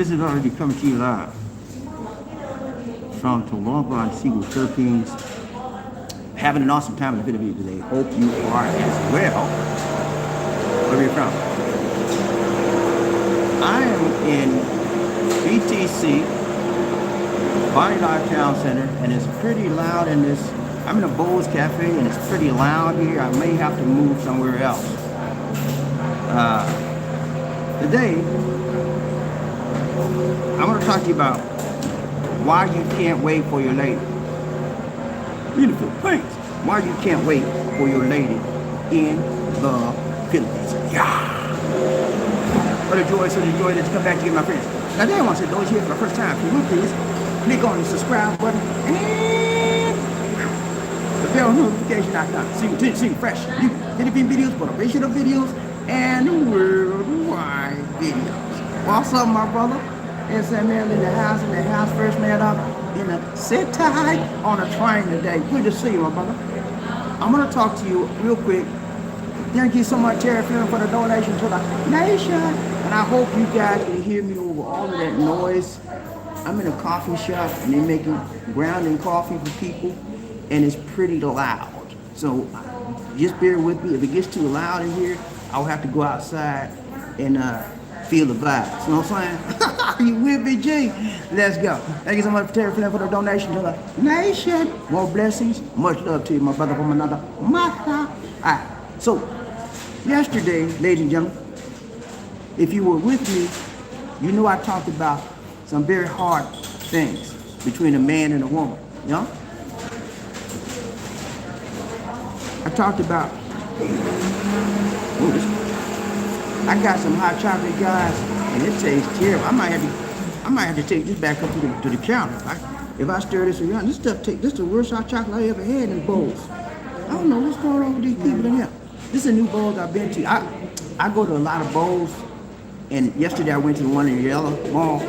This is already coming to you live from Toronto, Seagull, Philippines. Having an awesome time in the Philippines today. Hope you are as well. Where are you from? I am in BTC, Bonnie Live Town Center, and it's pretty loud in this. I'm in a Bowls Cafe, and it's pretty loud here. I may have to move somewhere else. Today, I want to talk to you about why you can't wait for your lady. Beautiful, thanks. Why you can't wait for your lady in the Philippines. Yeah. What a joy, such a joy to come back to get my friends. Now, today I want to say those here for the first time, if you will, please click on the subscribe button and the bell notification icon. So you can see fresh new Philippine videos, motivational videos, and worldwide videos. What's up, my brother? It's that man in the house first man up in a sit tight on a train today. Good to see you, my brother. I'm gonna talk to you real quick. Thank you so much, Terry Philippine, for the donation to the nation. And I hope you guys can hear me over all of that noise. I'm in a coffee shop and they're making grounding coffee for people, and it's pretty loud. So just bear with me. If it gets too loud in here, I'll have to go outside and feel the vibes. You know what I'm saying? You with me, G? Let's go. Thank you so much, Terry Philippine, for the donation to the nation. More blessings. Much love to you, my brother from another mother. Alright, so yesterday, ladies and gentlemen, if you were with me, you know I talked about some very hard things between a man and a woman, you know? I talked about, I got some hot chocolate, guys, and it tastes terrible. I might have to take this back up to the counter. If I stir this around, this is the worst hot chocolate I ever had in bowls. I don't know what's going on with these people in here. This is a new bowls I've been to. I go to a lot of bowls, and yesterday I went to the one in Yellow Mall.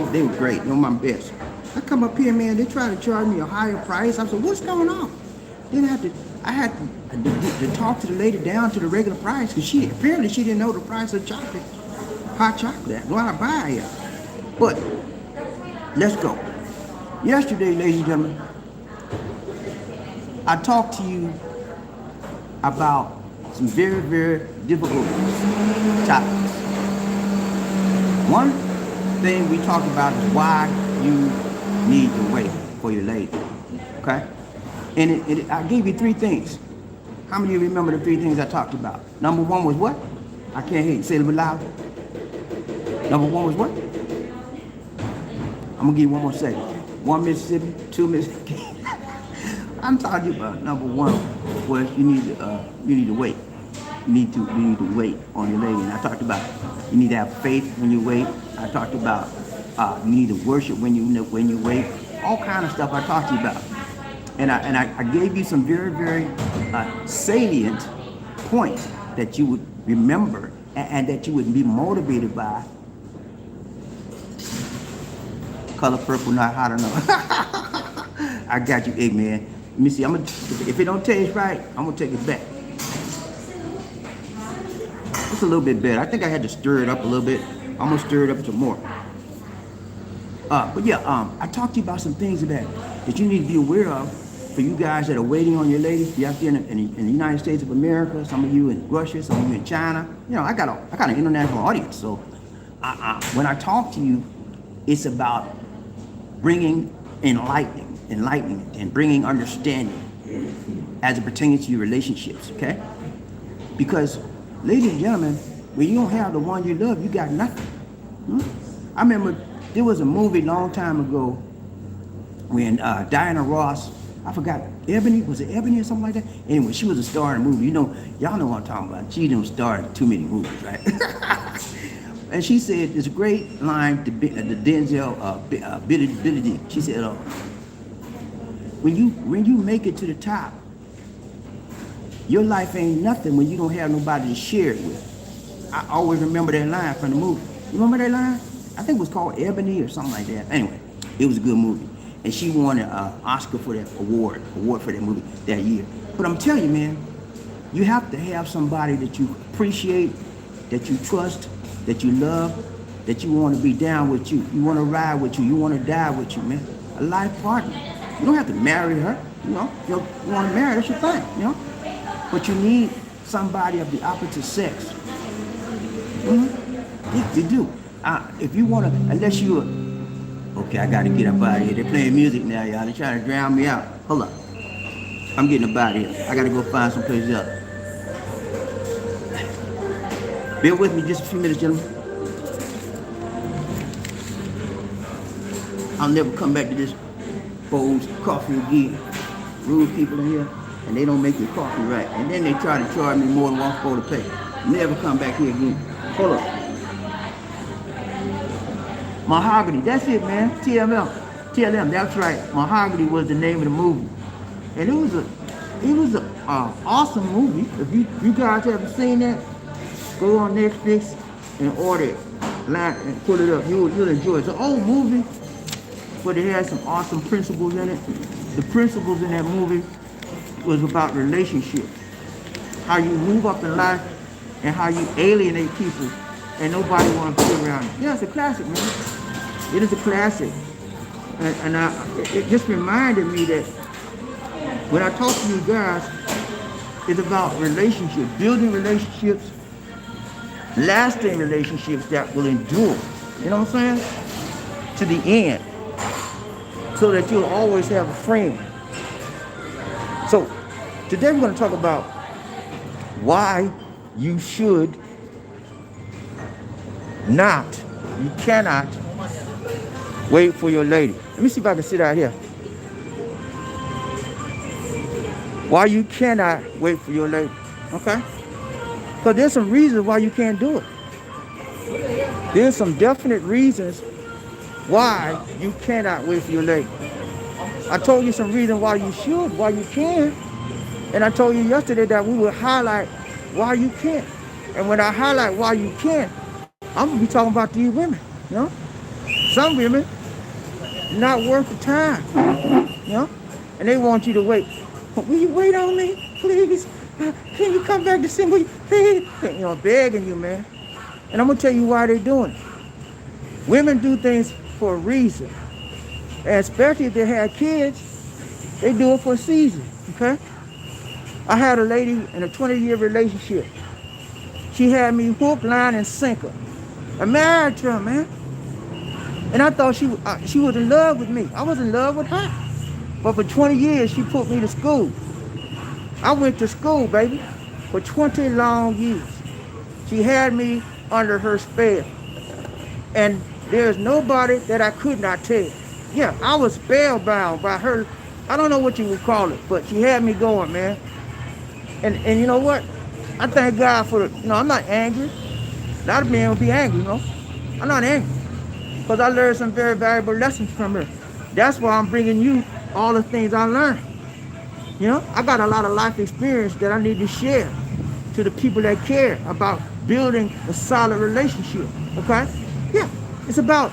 They were great. They were my best. I come up here, man. They try to charge me a higher price. I said, what's going on? Then I had to talk to the lady down to the regular price, because apparently she didn't know the price of chocolate, hot chocolate. Why I buy it? But let's go. Yesterday, ladies and gentlemen, I talked to you about some very, very difficult topics. One thing we talked about is why you need to wait for your lady, okay? And I gave you three things. How many of you remember the three things I talked about? Number one was what? I can't hear you. Say it a little loud. Number one was what? I'm gonna give you one more second. One Mississippi, two Mississippi. I'm talking about number one was you need to wait. You need to wait on your lady. And I talked about you need to have faith when you wait. I talked about you need to worship when you wait. All kind of stuff I talked to you about. And I gave you some very, very salient points that you would remember and that you would be motivated by. Color purple, not hot enough. I got you, man. Let me see. If it don't taste right, I'm gonna take it back. It's a little bit better. I think I had to stir it up a little bit. I'm gonna stir it up some more. But yeah, I talked to you about some things that you need to be aware of for you guys that are waiting on your lady. You out there in the United States of America, some of you in Russia, some of you in China. You know, I got an international audience. So when I talk to you, it's about bringing enlightening and bringing understanding as it pertains to your relationships, okay? Because, ladies and gentlemen, when you don't have the one you love, you got nothing. I remember there was a movie a long time ago when Diana Ross, I forgot, was it Ebony or something like that? Anyway, she was a star in a movie. You know, y'all know what I'm talking about. She didn't star in too many movies, right? And she said, there's a great line to Denzel, BobbieD. She said, when you make it to the top, your life ain't nothing when you don't have nobody to share it with. I always remember that line from the movie. You remember that line? I think it was called Ebony or something like that. Anyway, it was a good movie. And she won an Oscar for that award for that movie that year. But I'm telling you, man, you have to have somebody that you appreciate, that you trust, that you love, that you want to be down with you. You want to ride with you. You want to die with you, man. A life partner. You don't have to marry her. You know, if you want to marry, that's your thing, you know. But you need somebody of the opposite sex. You do. If you want to, unless you okay, I got to get up out of here. They're playing music now, y'all. They're trying to drown me out. Hold up. I'm getting up out of here. I got to go find some place else. Bear with me just a few minutes, gentlemen. I'll never come back to this Bowls coffee again. Rude people in here, and they don't make your coffee right. And then they try to charge me more than $1.4 to pay. Never come back here again. Hold up. Mahogany, that's it, man. TLM, that's right. Mahogany was the name of the movie. And it was a awesome movie. If you guys haven't seen that, go on Netflix and order it. And put it up. You'll enjoy it. It's an old movie, but it has some awesome principles in it. The principles in that movie was about relationships. How you move up in life and how you alienate people and nobody want to be around you. Yeah, it's a classic, man. It is a classic. And it just reminded me that when I talk to you guys, it's about relationships, building relationships, lasting relationships that will endure. You know what I'm saying? To the end. So that you'll always have a friend. So today we're going to talk about why you should not, you cannot wait for your lady. Let me see if I can sit out here. Why you cannot wait for your lady, okay? Because there's some reasons why you can't do it. There's some definite reasons why you cannot wait for your lady. I told you some reasons why you should, why you can. And I told you yesterday that we would highlight why you can't. And when I highlight why you can't, I'm going to be talking about these women, you know? Some women, not worth the time, you know? And they want you to wait. Will you wait on me, please? Can you come back to see me, please? You know, begging you, man. And I'm going to tell you why they're doing it. Women do things for a reason. And especially if they have kids, they do it for a season, okay? I had a lady in a 20-year relationship. She had me hook, line, and sinker. I married her, man. And I thought she was in love with me. I was in love with her. But for 20 years, she put me to school. I went to school, baby, for 20 long years. She had me under her spell. And there's nobody that I could not tell. Yeah, I was spellbound by her. I don't know what you would call it, but she had me going, man. And you know what? I thank God for it. You know, I'm not angry. A lot of men will be angry, you know. I'm not angry. Because I learned some very valuable lessons from her. That's why I'm bringing you all the things I learned. You know, I got a lot of life experience that I need to share to the people that care about building a solid relationship, okay? Yeah, it's about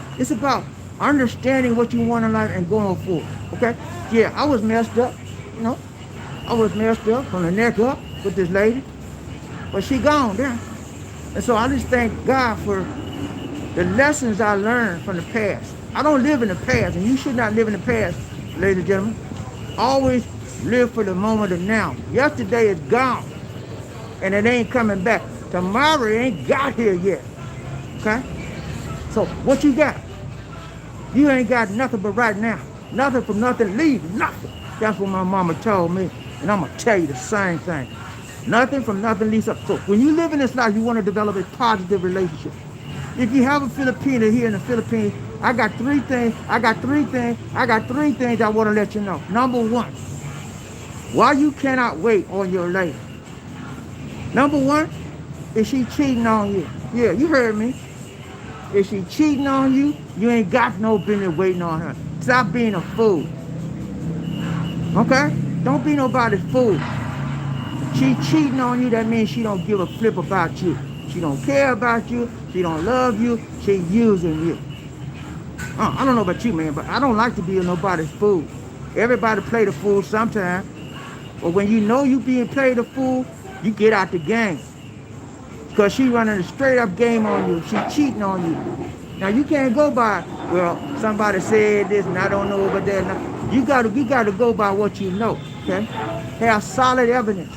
understanding what you want in life and going for it, okay? Yeah, I was messed up, you know. I was messed up from the neck up with this lady, but she gone there. And so I just thank God for the lessons I learned from the past. I don't live in the past, and you should not live in the past, ladies and gentlemen. Always live for the moment of now. Yesterday is gone, and it ain't coming back. Tomorrow ain't got here yet, okay? So what you got? You ain't got nothing but right now. Nothing from nothing, leave nothing. That's what my mama told me, and I'm gonna tell you the same thing. Nothing from nothing leaves up. So when you live in this life, you want to develop a positive relationship. If you have a Filipino here in the Philippines, I got three things I want to let you know. Number one, why you cannot wait on your lady. Number one, is she cheating on you? Yeah, you heard me. If she cheating on you, you ain't got no business waiting on her. Stop being a fool. Okay? Don't be nobody's fool. She cheating on you, that means she don't give a flip about you. She don't care about you. She don't love you. She using you. I don't know about you, man, but I don't like to be nobody's fool. Everybody play the fool sometime. But when you know you being played a fool, you get out the game. Because she running a straight up game on you. She cheating on you. Now you can't go by, well, somebody said this and I don't know about that. Now, you gotta go by what you know, okay? Have solid evidence.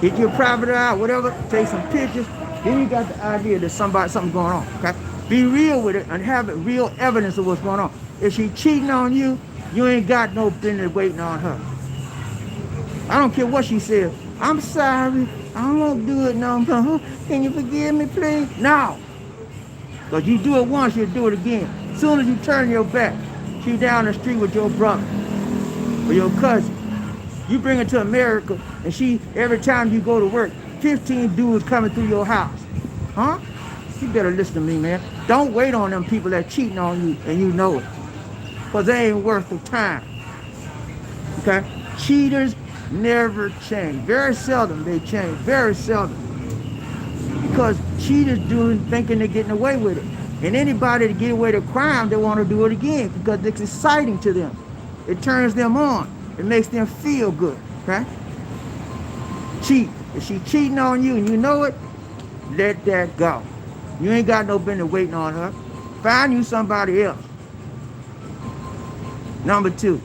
Get your private eye, whatever, take some pictures, then you got the idea that something's going on, okay? Be real with it and have real evidence of what's going on. If she cheating on you, you ain't got no business waiting on her. I don't care what she says. I'm sorry, I won't do it no more. Can you forgive me, please? No. Because you do it once, you'll do it again. As soon as you turn your back, she down the street with your brother or your cousin. You bring her to America, and every time you go to work, 15 dudes coming through your house. Huh? You better listen to me, man. Don't wait on them people that cheating on you, and you know it. Because they ain't worth the time. Okay? Cheaters never change. Very seldom they change. Very seldom. Because cheaters thinking they're getting away with it. And anybody to get away with crime, they want to do it again because it's exciting to them. It turns them on. It makes them feel good. Okay? Cheat. If she cheating on you and you know it, let that go. You ain't got no business waiting on her. Find you somebody else. Number 2,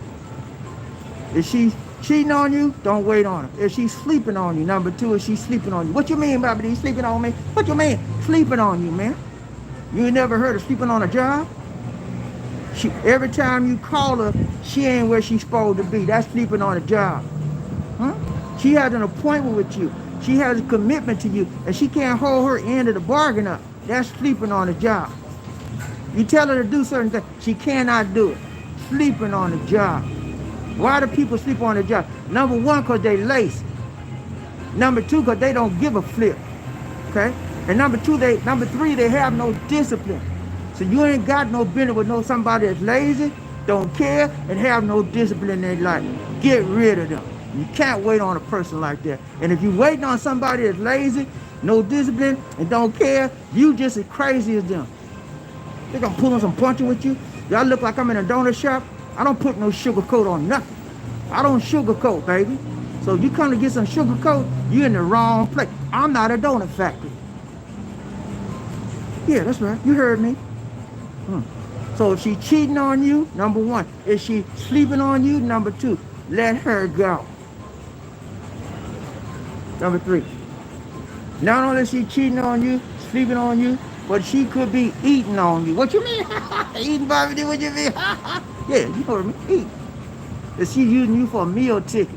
if she's cheating on you, don't wait on her. If she's sleeping on you, number 2, if she's sleeping on you. What you mean, BobbieD, sleeping on me? What you mean, sleeping on you, man? You ain't never heard of sleeping on a job? Every time you call her, she ain't where she's supposed to be. That's sleeping on a job. Huh? She has an appointment with you. She has a commitment to you, and she can't hold her end of the bargain up. That's sleeping on a job. You tell her to do certain things, she cannot do it. Sleeping on the job. Why do people sleep on the job? Number 1, because they lazy. Number 2, because they don't give a flip. Okay? And number 3, they have no discipline. So you ain't got no business with somebody that's lazy, don't care, and have no discipline in their life. Get rid of them. You can't wait on a person like that. And if you're waiting on somebody that's lazy, no discipline, and don't care, you just as crazy as them. They gonna pull on some punching with you. Y'all look like I'm in a donut shop. I don't put no sugar coat on nothing. I don't sugarcoat, baby. So if you come to get some sugar coat, you're in the wrong place. I'm not a donut factory. Yeah, that's right. You heard me. So if she's cheating on you, number 1. If she's sleeping on you, number 2, let her go. Number 3. Not only is she cheating on you, sleeping on you, but she could be eating on you. What you mean? Eating, BobbieD, what you mean? Yeah, you heard me. Eat. If she's using you for a meal ticket.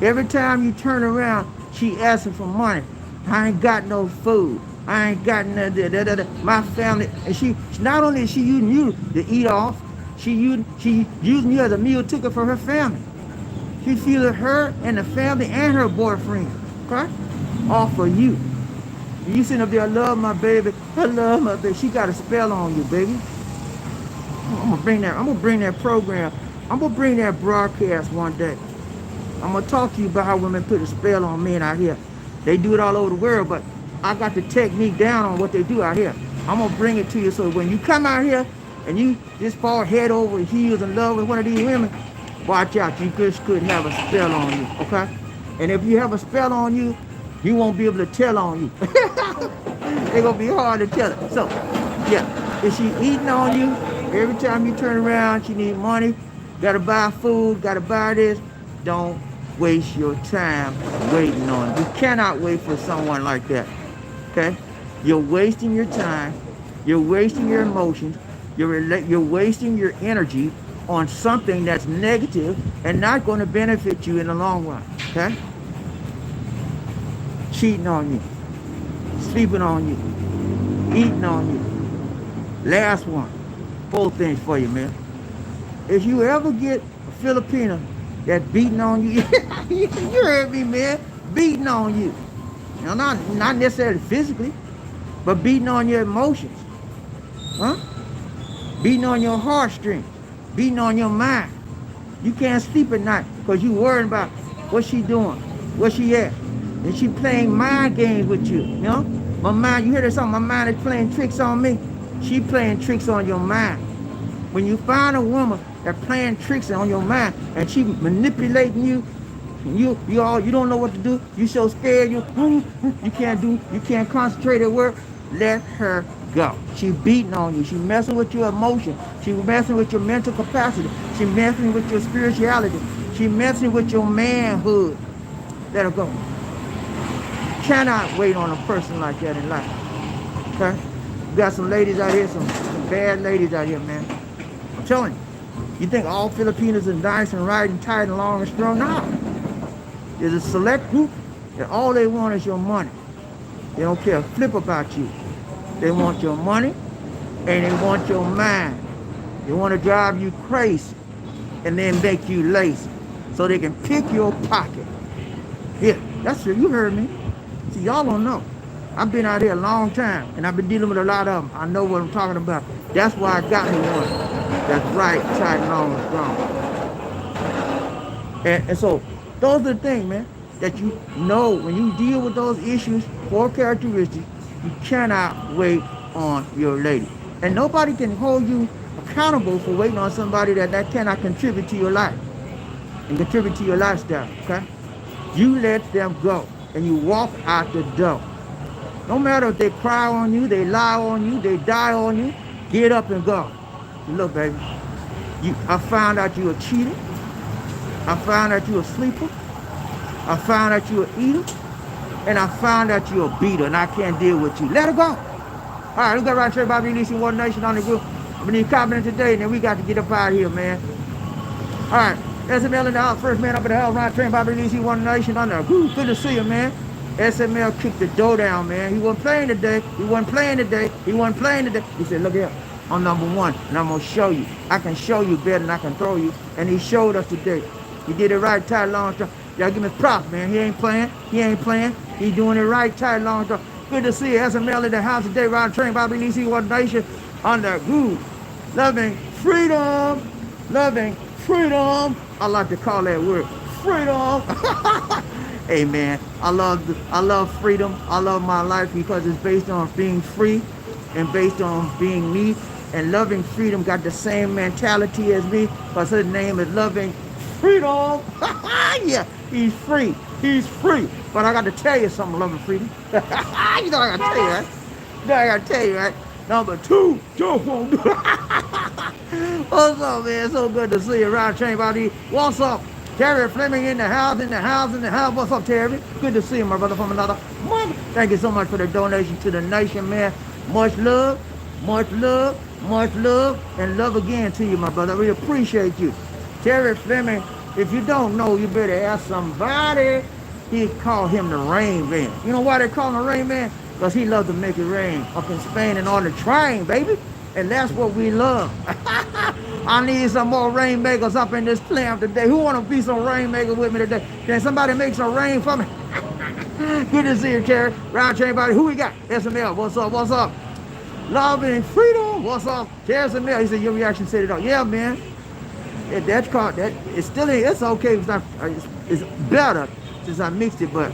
Every time you turn around, she asking for money. I ain't got no food. I ain't got nothing. My family, and she not only is she using you to eat off, she using you as a meal ticket for her family. She feeling her and the family and her boyfriend, okay? All for you. You sitting up there, I love my baby. I love my baby. She got a spell on you, baby. I'm gonna bring that program. I'm gonna bring that broadcast one day. I'm gonna talk to you about how women put a spell on men out here. They do it all over the world, but I got the technique down on what they do out here. I'm gonna bring it to you so when you come out here and you just fall head over heels in love with one of these women, watch out, you just could have a spell on you, okay? And if you have a spell on you, you won't be able to tell on you. It's gonna be hard to tell it. So, yeah, if she eating on you, every time you turn around, she need money, gotta buy food, gotta buy this, don't waste your time waiting on it. You cannot wait for someone like that, okay? You're wasting your time, you're wasting your emotions, you're wasting your energy on something that's negative and not going to benefit you in the long run, okay? Cheating on you, sleeping on you, eating on you. Last one, 4 things for you, man. If you ever get a Filipino that's beating on you, you heard me, man, beating on you. Now, not necessarily physically, but beating on your emotions, huh? Beating on your heartstrings, beating on your mind. You can't sleep at night because you worrying about what she doing, where she at. And she playing mind games with you, you know? My mind, you hear that song, my mind is playing tricks on me. She playing tricks on your mind. When you find a woman that's playing tricks on your mind and she manipulating you, and you don't know what to do, you so scared, you can't concentrate at work, let her go. She beating on you. She messing with your emotion. She messing with your mental capacity. She messing with your spirituality. She messing with your manhood. Let her go. You cannot wait on a person like that in life. Okay? You got some ladies out here, some bad ladies out here, man. I'm telling you. You think all Filipinos are nice and right and tight and long and strong? No. There's a select group that all they want is your money. They don't care a flip about you. They want your money and they want your mind. They want to drive you crazy and then make you lazy so they can pick your pocket. Yeah, that's true. You heard me. See, y'all don't know. I've been out here a long time and I've been dealing with a lot of them. I know what I'm talking about. That's why I got me one. That's right, tight, long, and strong. And so those are the things, man, that you know when you deal with those issues, 4 characteristics, you cannot wait on your lady. And nobody can hold you accountable for waiting on somebody that cannot contribute to your life and contribute to your lifestyle, okay? You let them go and you walk out the door. No matter if they cry on you, they lie on you, they die on you, get up and go. Look, baby, I found out you a cheater. I found out you a sleeper. I found out you a eater. And I found out you a beater, and I can't deal with you. Let her go. All right, let's go right here, Bobby, releasing One Nation on the group. We need comment today, and then we got to get up out of here, man. All right, SML in the house, first man up in the house, right train, Bobby, releasing One Nation on the group. Good to see you, man. SML kicked the door down, man. He wasn't playing today. He wasn't playing today. He wasn't playing today. He said, look here, I'm #1, and I'm going to show you. I can show you better than I can throw you. And he showed us today. He did it right, tight, long, strong. Y'all give him props, man. He ain't playing. He ain't playing. He doing it right, tight, long, strong. Good to see you. SML in the house today, Ron Train, Bobby DC, One Nation, on the groove. Loving freedom. Loving freedom. I like to call that word freedom. Hey, man, I love freedom. I love my life because it's based on being free and based on being me. And loving freedom got the same mentality as me because his name is Loving Freedom. Yeah, he's free. He's free. But I got to tell you something, Loving Freedom. You know I got to tell you, right? You know I got to tell you, right? #2, jump on. What's up, man? So good to see you around Train Body. What's up? Terry Fleming in the house, in the house, in the house. What's up, Terry? Good to see you, my brother, from another month. Thank you so much for the donation to the nation, man. Much love, much love, much love, and love again to you, my brother. We appreciate you. Terry Fleming, if you don't know, you better ask somebody. He called him the Rain Man. You know why they call him the Rain Man? Because he loves to make it rain up in Spain and on the train, baby. And that's what we love. I need some more rainmakers up in this plant today. Who want to be some rainmakers with me today? Can somebody make some rain for me? Good to see you, Terry. Round Train Body. Who we got? SML. What's up? What's up? Love and freedom. What's up? Terry SML. He said your reaction set it up. Yeah, man. That's called that. It's still it's okay. It's not. It's better since I mixed it, but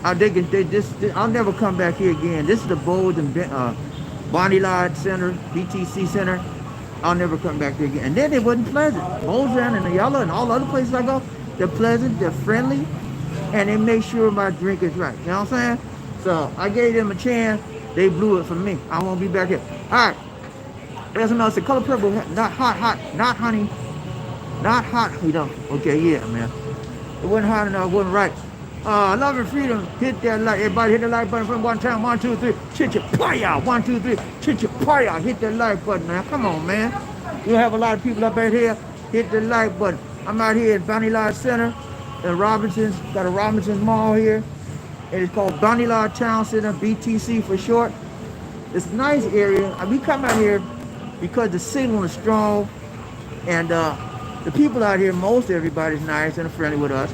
I'll never come back here again. This is the Bowles and BobbieD Center, BTC Center. I'll never come back there again. And then it wasn't pleasant. Bowles and the Yellow and all the other places I go, they're pleasant, they're friendly, and they make sure my drink is right. You know what I'm saying? So I gave them a chance. They blew it for me. I won't be back here. All right. There's another. It's the color purple. Not hot, not honey. Not hot. You know. Okay, yeah, man. It wasn't hot enough. It wasn't right. Love and freedom. Hit that like. Everybody hit the like button from one time. 1, 2, 3. Chit-cha-paya. 1, 2, 3. Chit-cha-paya. Hit that like button, man. Come on, man. You have a lot of people up out here. Hit the like button. I'm out here at BobbieD Center in Robinson's. Got a Robinson's Mall here. And it's called BobbieD Town Center, BTC for short. It's a nice area. We come out here because the signal is strong. And the people out here, most everybody's nice and friendly with us.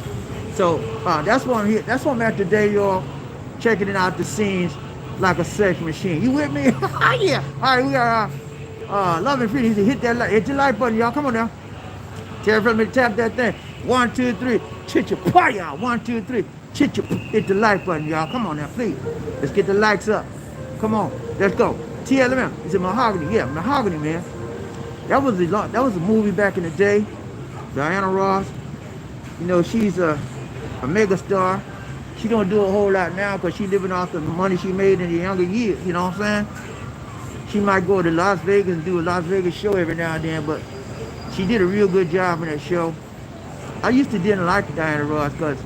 So that's why I'm here. That's why I'm at today, y'all. Checking out the scenes like a sex machine. You with me? Yeah. All right, we got Love and Freedom. Hit that like, hit the like button, y'all. Come on now. Tell me to tap that thing. 1, 2, 3. Chit-cha-paya. 1, 2, 3. Chit-cha. Hit the like button, y'all. Come on now, please. Let's get the likes up. Come on. Let's go. TLM. It's a Mahogany. Yeah, Mahogany, man. That was a movie back in the day. Diana Ross. You know, she's a mega star. She don't do a whole lot now because she's living off the money she made in the younger years. You know what I'm saying? She might go to Las Vegas and do a Las Vegas show every now and then, but she did a real good job in that show. I used to didn't like Diana Ross because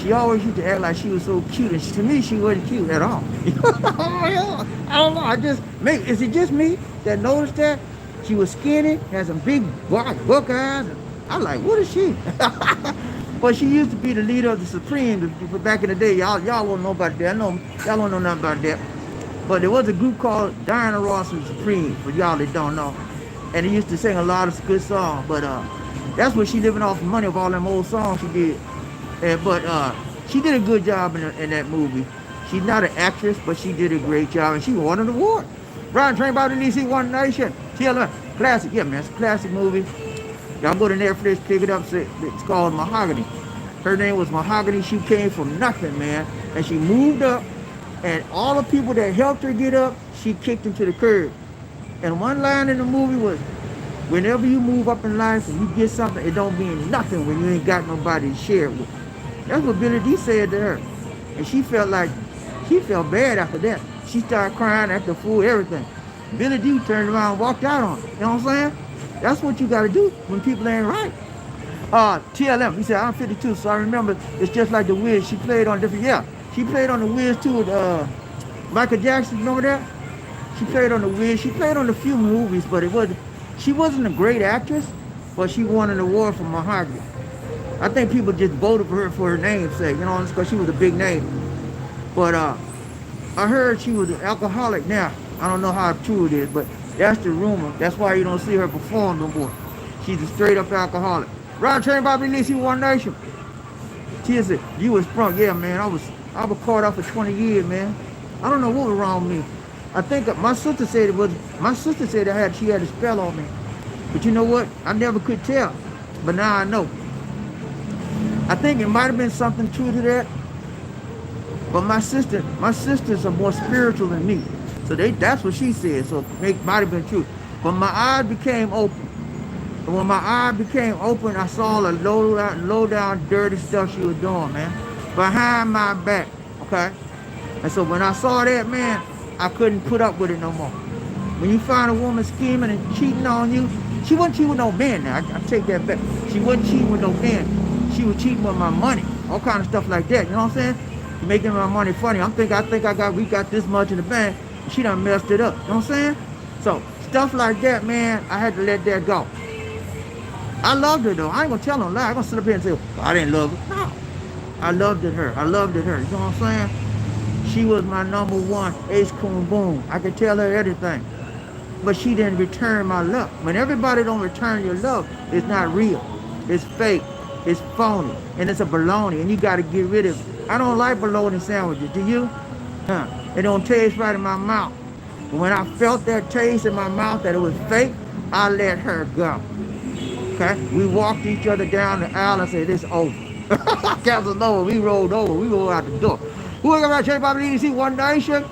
she always used to act like she was so cute, and to me, she wasn't cute at all. I don't know. Maybe is it just me that noticed that she was skinny, had some big buck eyes? I'm like, what is she? But she used to be the leader of the Supreme back in the day. Y'all won't know about that. I know y'all don't know nothing about that. But there was a group called Diana Ross and Supreme, for y'all that don't know. And they used to sing a lot of good songs. But that's what she living off the money of all them old songs she did. But she did a good job in that movie. She's not an actress, but she did a great job, and she won an award. Ryan Train Bobby DC One Nation. TLM, classic. Yeah, man, it's a classic movie. Y'all go to Netflix, pick it up. It's called Mahogany. Her name was Mahogany. She came from nothing, man, and she moved up. And all the people that helped her get up, she kicked them to the curb. And one line in the movie was, whenever you move up in life and you get something, it don't mean nothing when you ain't got nobody to share it with. That's what BobbieD said to her. And she felt bad after that. She started crying, acting a fool, everything. BobbieD turned around and walked out on her. You know what I'm saying? That's what you got to do when people ain't right. TLM, he said, I'm 52, so I remember it's just like the Wiz. She played on different, yeah. She played on the Wiz too with Michael Jackson, remember that? She played on the Wiz. She played on a few movies, but she wasn't a great actress, but she won an award for Mahogany. I think people just voted for her name's sake, you know, because she was a big name. But I heard she was an alcoholic now. I don't know how true it is, but that's the rumor. That's why you don't see her perform no more. She's a straight up alcoholic. Ron Train Bobby Lisi One Nation. Tia said, you was sprung. Yeah, man, I was caught up for 20 years, man. I don't know what was wrong with me. I think my sister said she had a spell on me. But you know what? I never could tell. But now I know. I think it might have been something true to that. But my sisters are more spiritual than me. So that's what she said. So it might have been true. But my eyes became open. And when my eyes became open, I saw the low down, dirty stuff she was doing, man. Behind my back. Okay? And so when I saw that, man, I couldn't put up with it no more. When you find a woman scheming and cheating on you, she wasn't cheating with no man now. I take that back. She wasn't cheating with no man. She was cheating with my money. All kind of stuff like that. You know what I'm saying? Making my money funny. We got this much in the bank. She done messed it up. You know what I'm saying? So stuff like that, man, I had to let that go. I loved her though. I ain't gonna tell no lie. I'm gonna sit up here and say, well, I didn't love her. No. I loved her. You know what I'm saying? She was my number one ace coon boom. I could tell her everything. But she didn't return my love. When everybody don't return your love, it's not real. It's fake. It's phony. And it's a baloney. And you gotta get rid of it. I don't like bologna sandwiches. Do you? It don't taste right in my mouth. But when I felt that taste in my mouth that it was fake, I let her go. Okay? We walked each other down the aisle and said, it's over. Casanova, we rolled over. We rolled out the door. Who we got right here, BobbieD One Nation?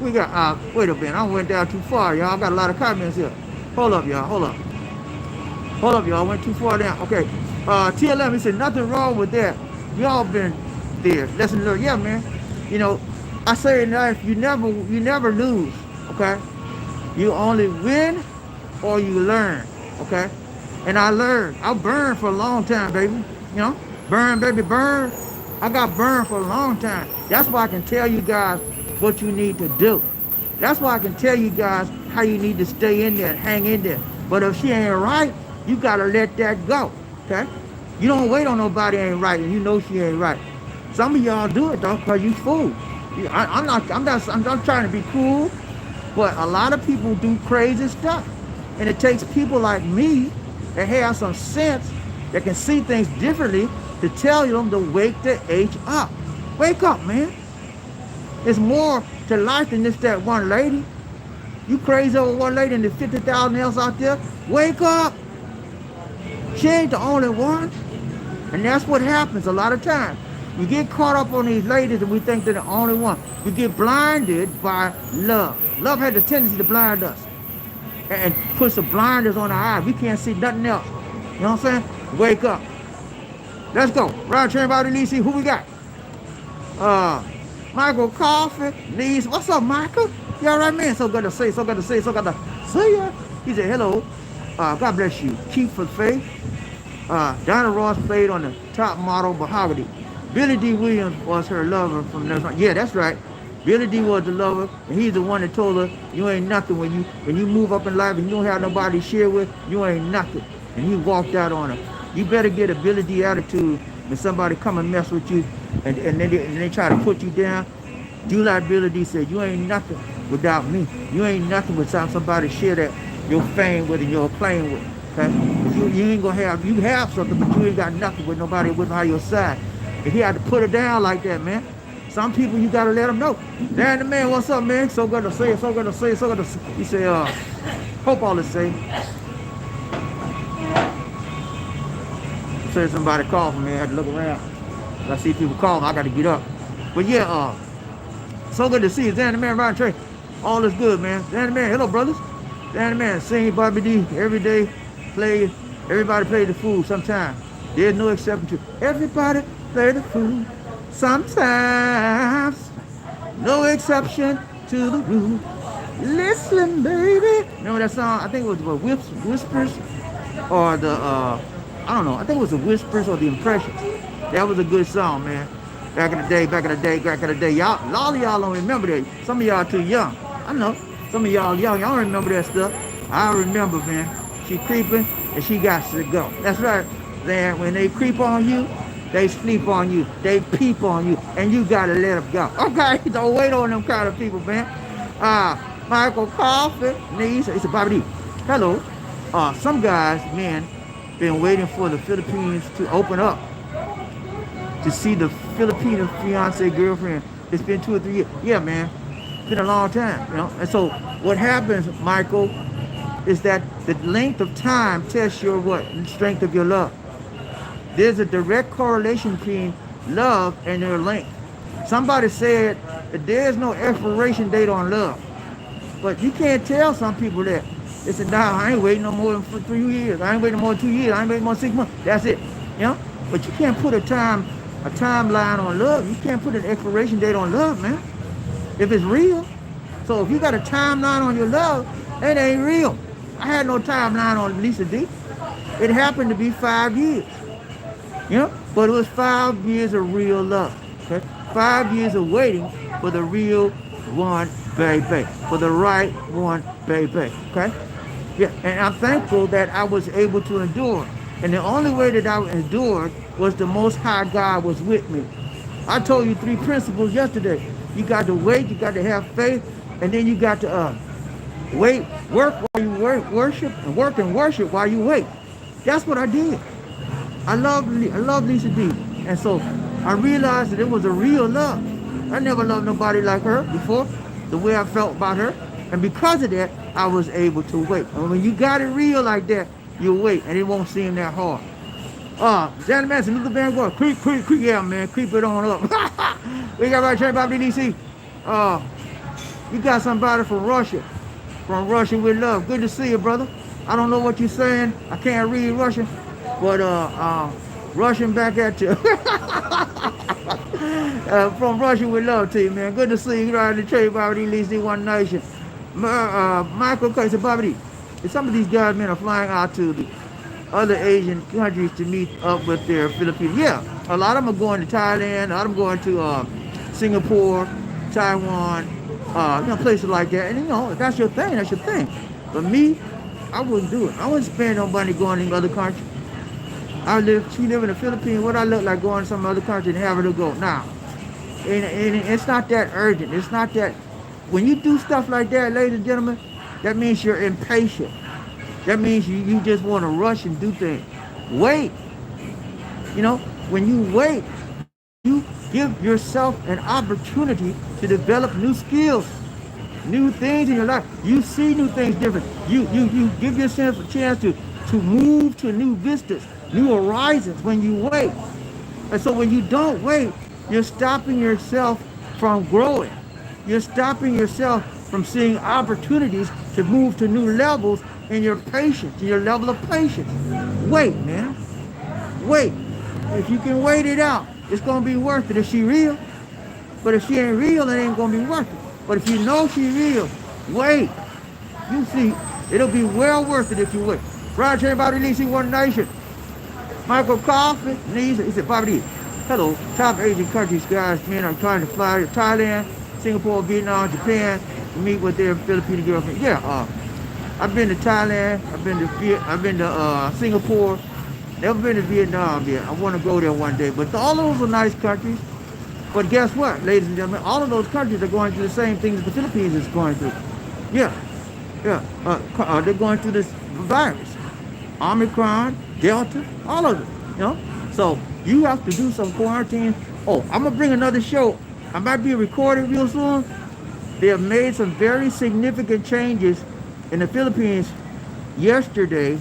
We got, wait a minute. I went down too far, y'all. I got a lot of comments here. Hold up, y'all. Hold up, y'all. I went too far down. Okay. TLM, he said, nothing wrong with that. Y'all been there. Lesson learned. Yeah, man. You know, I say in life, you never lose, okay? You only win or you learn, okay? And I learned. I burned for a long time, baby. You know? Burn, baby, burn. I got burned for a long time. That's why I can tell you guys what you need to do. That's why I can tell you guys how you need to stay in there and hang in there. But if she ain't right, you gotta let that go, okay? You don't wait on nobody ain't right and you know she ain't right. Some of y'all do it though, cause you fool. I'm not trying to be cool, but a lot of people do crazy stuff. And it takes people like me that have some sense, that can see things differently, to tell them to wake the H up. Wake up, man. There's more to life than just that one lady. You crazy over one lady and there's 50,000 else out there? Wake up. She ain't the only one. And that's what happens a lot of times. We get caught up on these ladies and we think they're the only one. We get blinded by love. Love has a tendency to blind us and put some blinders on our eyes. We can't see nothing else. You know what I'm saying? Wake up. Let's go. Round train about Lisa. Who we got? Michael Coffee. Lisa. What's up, Michael? You all right, man? So good to see ya. He said, hello. God bless you. Keep for faith. Diana Ross played on the top model Mahogany. Billy D. Williams was her lover from Nurse. Yeah, that's right. Billy D was the lover, and he's the one that told her, you ain't nothing when you move up in life and you don't have nobody to share with, you ain't nothing. And he walked out on her. You better get a Billy D attitude when somebody come and mess with you and then they try to put you down. Do like Billy D said, you ain't nothing without me. You ain't nothing without somebody to share that your fame with and your acclaim with. Okay? You ain't gonna have, you have something, but you ain't got nothing with nobody with by your side. And he had to put her down like that, man. Some people you gotta let them know. Dan the man, what's up, man? So good to see you, so good to see you, so good to see you. He said, hope all is safe. Said somebody called for me, I had to look around. I see people calling, I gotta get up. But yeah, so good to see you. Dan the man, Ryan Trey. All is good, man. Dan the man, hello, brothers. Dan the man, sing BobbieD every day, play, everybody play the fool sometime. There's no exception to everybody play the fool sometimes. No exception to the rule. Listen, baby. Remember that song? I think it was the Whispers or the, I don't know. I think it was the Whispers or the Impressions. That was a good song, man. Back in the day. Y'all, a lot of y'all don't remember that. Some of y'all too young. I know. Some of y'all young. Y'all remember that stuff. I remember, man. She creeping and she got to go. That's right. Then when they creep on you, they sleep on you, they peep on you, and you gotta let them go. Okay, don't wait on them kind of people, man. Michael Coffee, it's a BobbieD. Hello. Some guys, man, been waiting for the Philippines to open up to see the Filipino fiance girlfriend. It's been 2 or 3 years. Yeah, man, it's been a long time, you know. And so what happens, Michael, is that the length of time tests your what? Strength of your love. There's a direct correlation between love and your length. Somebody said that there's no expiration date on love. But you can't tell some people that. They said, nah, I ain't waiting no more than 3 years. I ain't waiting no more than 2 years. I ain't waiting more than 6 months. That's it. You know? But you can't put a timeline on love. You can't put an expiration date on love, man. If it's real. So if you got a timeline on your love, it ain't real. I had no timeline on LisaD. It happened to be 5 years. You know, but it was 5 years of real love. Okay, 5 years of waiting for the real one, baby, for the right one, baby. Okay, yeah, and I'm thankful that I was able to endure. And the only way that I endured was the Most High God was with me. I told you 3 principles yesterday. You got to wait, you got to have faith, and then you got to wait, work while you worship, and work and worship while you wait. That's what I did. I love LisaD, and so I realized that it was a real love. I never loved nobody like her before, the way I felt about her, and because of that, I was able to wait. And when you got it real like that, you wait, and it won't seem that hard. Johnny Manson, Luther Bankrupt, creep, yeah, man, creep it on up. We got right here, BobbieD DC. You got somebody from Russia with love. Good to see you, brother. I don't know what you're saying. I can't read Russian. But Russian back at you. From Russia with love to you, man. Good to see you riding the trade, BobbieD, LisaD, One Nation. Michael said, BobbieD, some of these guys, man, are flying out to the other Asian countries to meet up with their Philippines. Yeah, a lot of them are going to Thailand, a lot of them going to Singapore, Taiwan, you know, places like that. And you know, if that's your thing, that's your thing. But me, I wouldn't do it. I wouldn't spend no money going to other countries. She live in the Philippines. What I look like going to some other country and having to go now? And it's not that urgent. It's not that. When you do stuff like that, ladies and gentlemen, that means you're impatient. That means you just want to rush and do things. Wait. You know, when you wait, you give yourself an opportunity to develop new skills, new things in your life. You see new things different. You give yourself a chance to move to new vistas, new horizons when you wait. And so when you don't wait, you're stopping yourself from growing. You're stopping yourself from seeing opportunities to move to new levels in your patience, in your level of patience. Wait, man. Wait. If you can wait it out, it's going to be worth it if she real. But if she ain't real, it ain't going to be worth it. But if you know she real, wait. You see, it'll be well worth it if you wait. Brian Cherry about releasing One Nation. Michael Coffin, he said, BobbieD, hello, top Asian countries, guys, men are trying to fly to Thailand, Singapore, Vietnam, Japan, to meet with their Philippine girlfriend. Yeah, I've been to Thailand, I've been to Singapore, never been to Vietnam yet. I want to go there one day. But all those are nice countries. But guess what, ladies and gentlemen, all of those countries are going through the same things the Philippines is going through. Yeah, they're going through this virus. Omicron, Delta, all of it, you know? So you have to do some quarantine. Oh, I'm gonna bring another show. I might be recording real soon. They have made some very significant changes in the Philippines yesterday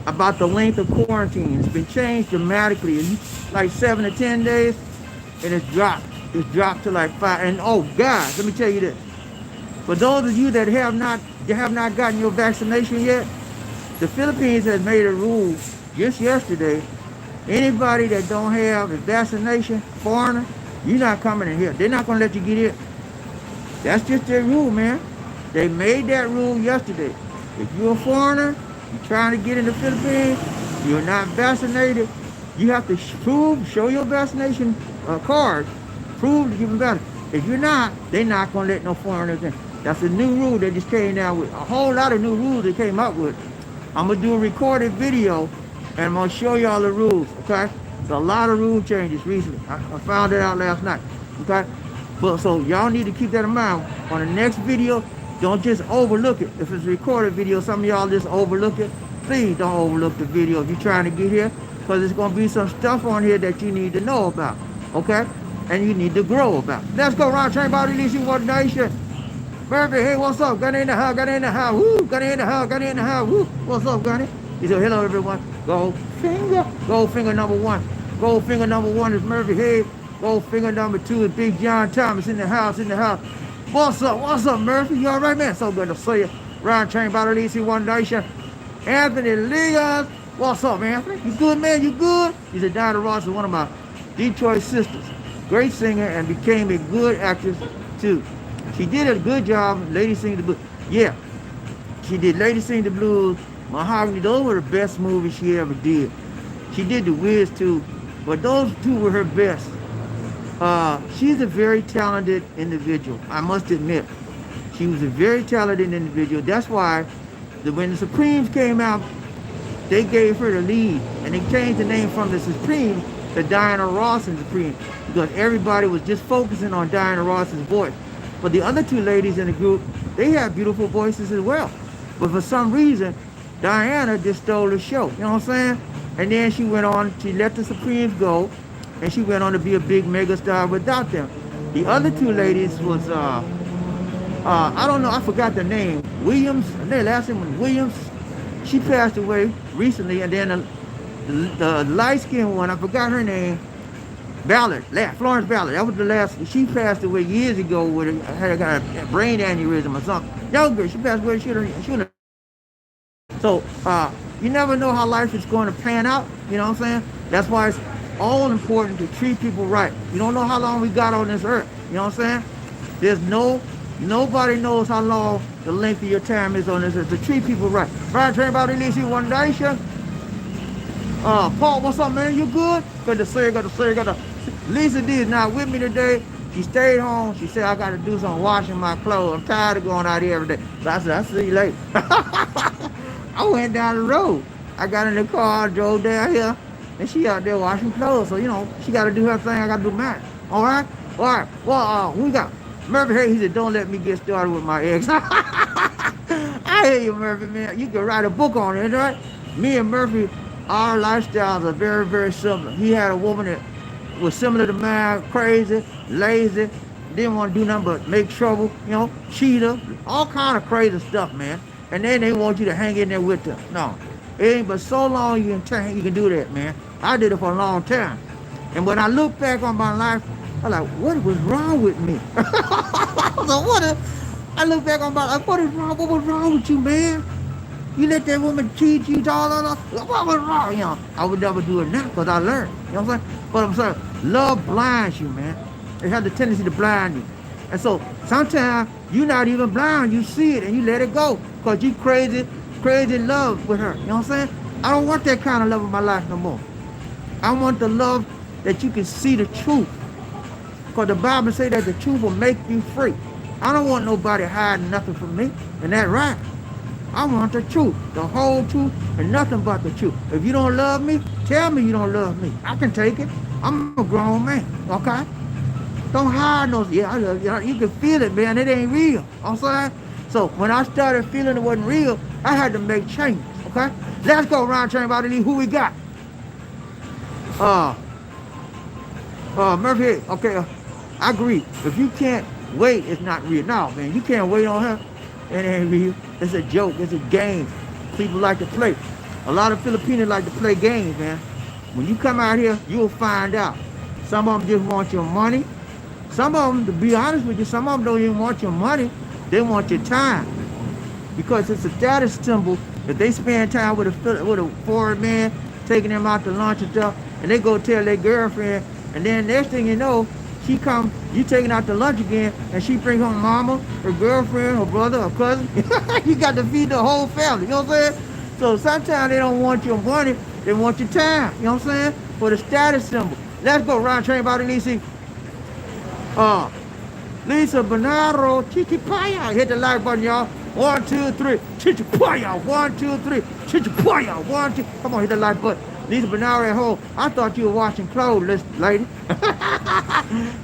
about the length of quarantine. It's been changed dramatically. It's like 7 to 10 days, and it's dropped. It's dropped to like 5. And oh, guys, let me tell you this. For those of you that have not gotten your vaccination yet, the Philippines has made a rule just yesterday. Anybody that don't have a vaccination, foreigner, you're not coming in here. They're not going to let you get in. That's just their rule, man. They made that rule yesterday. If you're a foreigner, you're trying to get in the Philippines, you're not vaccinated, you have to show your vaccination card, prove that you've been vaccinated. If you're not, they're not going to let no foreigners in. That's a new rule they just came out with. A whole lot of new rules they came up with. I'm going to do a recorded video, and I'm going to show y'all the rules, okay? There's a lot of rule changes recently. I found it out last night, okay? But so y'all need to keep that in mind. On the next video, don't just overlook it. If it's a recorded video, some of y'all just overlook it. Please don't overlook the video if you're trying to get here, because there's going to be some stuff on here that you need to know about, okay? And you need to grow about. Let's go around, train body, releasing One Nation. Murphy, hey, what's up? Got in the house, got in the house, woo, got in the house, got in the house, woo. What's up, Gunny? He said, hello, everyone. Gold finger number one. Gold finger number one is Murphy, hey. Gold finger number two is Big John Thomas in the house, What's up, Murphy? You all right, man? So good to see you. Ryan Train by releasing One Nation. Anthony Leon, what's up, Anthony? You good, man? You good? He said, Diana Ross is one of my Detroit sisters. Great singer and became a good actress, too. She did a good job, Lady Sing the Blues. Yeah, she did Lady Sing the Blues, Mahogany. Those were the best movies she ever did. She did The Wiz too, but those two were her best. She's a very talented individual, I must admit. She was a very talented individual. That's why when the Supremes came out, they gave her the lead, and they changed the name from the Supremes to Diana Ross and Supreme, because everybody was just focusing on Diana Ross's voice. But the other two ladies in the group, they have beautiful voices as well. But for some reason, Diana just stole the show. You know what I'm saying? And then she went on, she let the Supremes go, and she went on to be a big mega star without them. The other two ladies was, I don't know, I forgot the name. Williams, their last name was Williams. She passed away recently, and then the light-skinned one, I forgot her name, Ballard, Florence Ballard. That was the last. She passed away years ago with a brain aneurysm or something. Young girl, she passed away. She So you never know how life is going to pan out. You know what I'm saying? That's why it's all important to treat people right. You don't know how long we got on this earth. You know what I'm saying? Nobody knows how long the length of your time is on this earth. To treat people right. Brian Train about releasing One Nation. Paul, what's up, man? You good? Got to say. LisaD is not with me today. She stayed home. She said, I got to do some washing my clothes. I'm tired of going out here every day. So I said, I'll see you later. I went down the road. I got in the car, drove down here, and she out there washing clothes. So, you know, she got to do her thing. I got to do mine. All right? Well, we got Murphy here. He said, don't let me get started with my ex. I hear you, Murphy, man. You can write a book on it, right? Me and Murphy, our lifestyles are very, very similar. He had a woman that was similar to mine, crazy, lazy, didn't want to do nothing but make trouble, you know, cheater, all kind of crazy stuff, man. And then they want you to hang in there with them. No, it ain't but so long you can do that, man. I did it for a long time. And when I look back on my life, I'm like, what was wrong with me? I look back on my life, what was wrong with you, man? You let that woman cheat you, what was wrong? You know, I would never do it now because I learned. You know what I'm saying? But I'm saying, love blinds you, man. It has the tendency to blind you. And so sometimes you're not even blind, you see it and you let it go because you crazy in love with her. You know what I'm saying? I don't want that kind of love in my life no more. I want the love that you can see the truth. Because the Bible says that the truth will make you free. I don't want nobody hiding nothing from me. And that's right. I want the truth, the whole truth, and nothing but the truth. If you don't love me, tell me you don't love me. I can take it. I'm a grown man, okay? Don't hide no, yeah, I love you. You can feel it, man. It ain't real. I'm saying? So when I started feeling it wasn't real, I had to make changes, okay? Let's go around train about it. Who we got? Murphy, okay, I agree. If you can't wait, it's not real. No, man, you can't wait on her. It ain't real. It's a joke. It's a game. People like to play. A lot of Filipinos like to play games, man. When you come out here, you'll find out. Some of them just want your money. Some of them, to be honest with you, some of them don't even want your money. They want your time. Because it's a status symbol. If they spend time with a foreign man, taking them out to lunch and stuff, and they go tell their girlfriend, and then next thing you know, she come, you taking out to lunch again, and she bring home mama, her girlfriend, her brother, her cousin. You got to feed the whole family, you know what I'm saying? So sometimes they don't want your money, they want your time, you know what I'm saying? For the status symbol. Let's go, Ron Train about it, Lisa. Lisa Bernardo, Chichipaya. Hit the like button, y'all. 1, 2, 3. Chichipaya. 1, 2, 3. Chichipaya. 1, 2. Come on, hit the like button. Lisa Bernardo at home. I thought you were washing clothes, lady.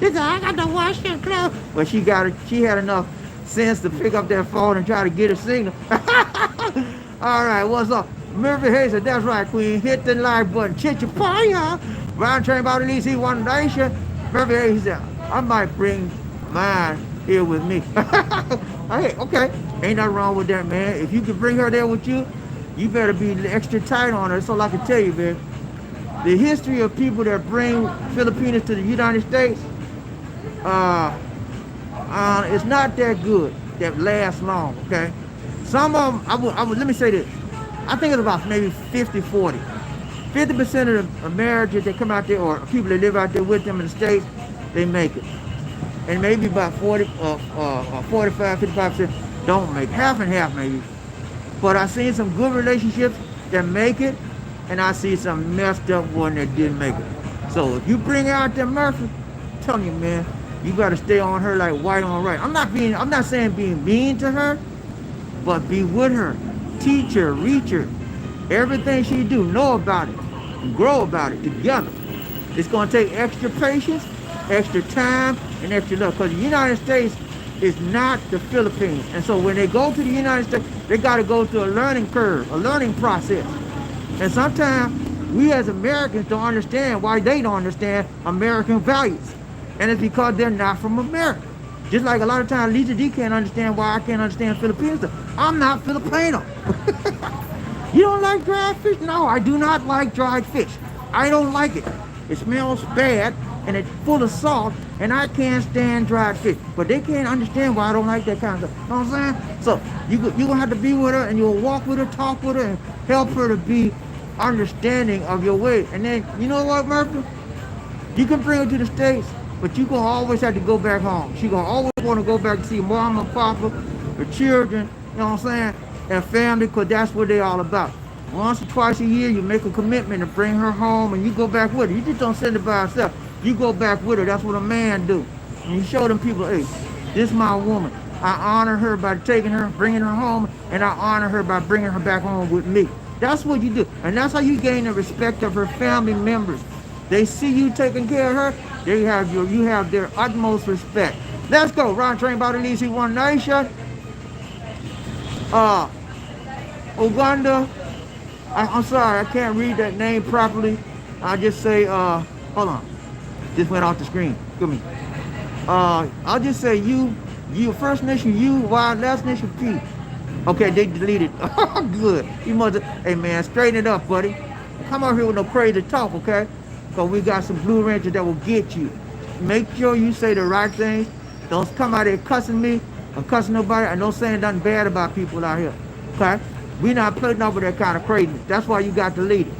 She said, I got to wash your clothes. But she had enough sense to pick up that phone and try to get a signal. All right, what's up? Murphy Hayes said, that's right, Queen. Hit the like button. Chichipaya. Round train about at least he one nation. Murphy Hayes said, I might bring mine here with me. Hey, okay. Ain't nothing wrong with that, man. If you can bring her there with you, you better be extra tight on her. That's all I can tell you, man. The history of people that bring Filipinos to the United States, it's not that good, that lasts long, okay? Some of them, let me say this. I think it's about maybe 50-40. 50% of the marriages that come out there, or people that live out there with them in the States, they make it. And maybe about 45, 55% don't make it. Half and half maybe. But I've seen some good relationships that make it, and I see some messed up one that didn't make it. So if you bring out that Murphy, I'm telling you, man, you gotta stay on her like white on right. I'm not saying being mean to her, but be with her, teach her, reach her. Everything she do, know about it, and grow about it together. It's gonna take extra patience, extra time, and extra love. Because the United States is not the Philippines. And so when they go to the United States, they gotta go through a learning curve, a learning process. And sometimes we as Americans don't understand why they don't understand American values. And it's because they're not from America. Just like a lot of times LisaD can't understand why I can't understand Filipino. I'm not Filipino. You don't like dried fish? No, I do not like dried fish. I don't like it. It smells bad and it's full of salt, and I can't stand dried fish. But they can't understand why I don't like that kind of stuff. You know what I'm saying? So you're gonna have to be with her, and you'll walk with her, talk with her, and help her to be understanding of your way. And then, you know what, Murphy? You can bring her to the States, but you're gonna always have to go back home. She's gonna always want to go back to see mom and papa, her children, you know what I'm saying, and family, because that's what they're all about. Once or twice a year, you make a commitment to bring her home, and you go back with her. You just don't send her by herself. You go back with her. That's what a man do. And you show them people, hey, this is my woman. I honor her by taking her, bringing her home, and I honor her by bringing her back home with me. That's what you do. And that's how you gain the respect of her family members. They see you taking care of her, you have their utmost respect. Let's go. Ron Train about Elise One Nation. Uganda. I'm sorry, I can't read that name properly. I just say, hold on. Just went off the screen. Give me. I'll just say you first initial U, Y, last initial P. Okay, they deleted. Good. You must have, hey man, straighten it up, buddy. Come out here with no crazy talk, okay? Because we got some Blue Rangers that will get you. Make sure you say the right things. Don't come out here cussing me or cussing nobody. And don't say nothing bad about people out here, okay? We not putting up with that kind of craziness. That's why you got deleted.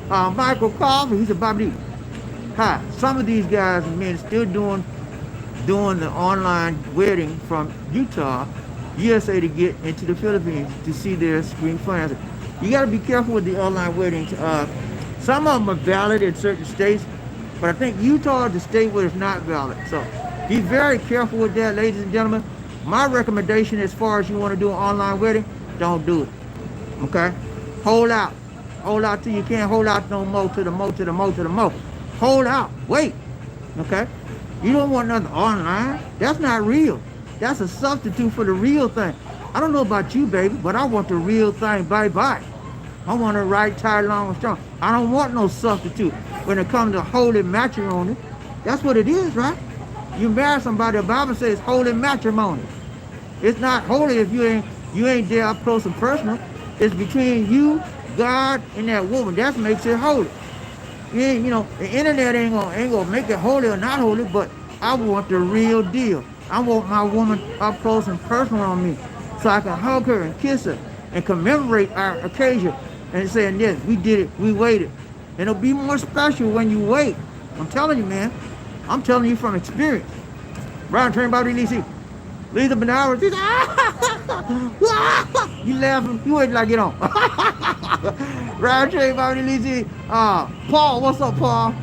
Michael Coffey, he's a BobbieD. Hi, some of these guys and men still doing doing the online wedding from Utah, USA, to get into the Philippines to see their spring fling. You got to be careful with the online weddings. Some of them are valid in certain states, but I think Utah is the state where it's not valid. So be very careful with that, ladies and gentlemen. My recommendation, as far as you want to do an online wedding, don't do it. Okay? Hold out. Hold out till you can't hold out no more, to the more, to the more, to the more. Hold out. Wait. Okay? You don't want nothing online. That's not real. That's a substitute for the real thing. I don't know about you, baby, but I want the real thing. Bye-bye. I want it right, tight, long, and strong. I don't want no substitute when it comes to holy matrimony. That's what it is, right? You marry somebody, the Bible says holy matrimony. It's not holy if you ain't there up close and personal. It's between you, God, and that woman. That makes it holy. The internet ain't gonna make it holy or not holy, but I want the real deal. I want my woman up close and personal on me, so I can hug her and kiss her and commemorate our occasion and saying, yes, we did it, we waited. And it'll be more special when you wait. I'm telling you, man. I'm telling you from experience. Brian trained by LisaD. Lisa been hours. You laughing? You wait till I get on. Brian trained by LisaD. Paul, what's up, Paul?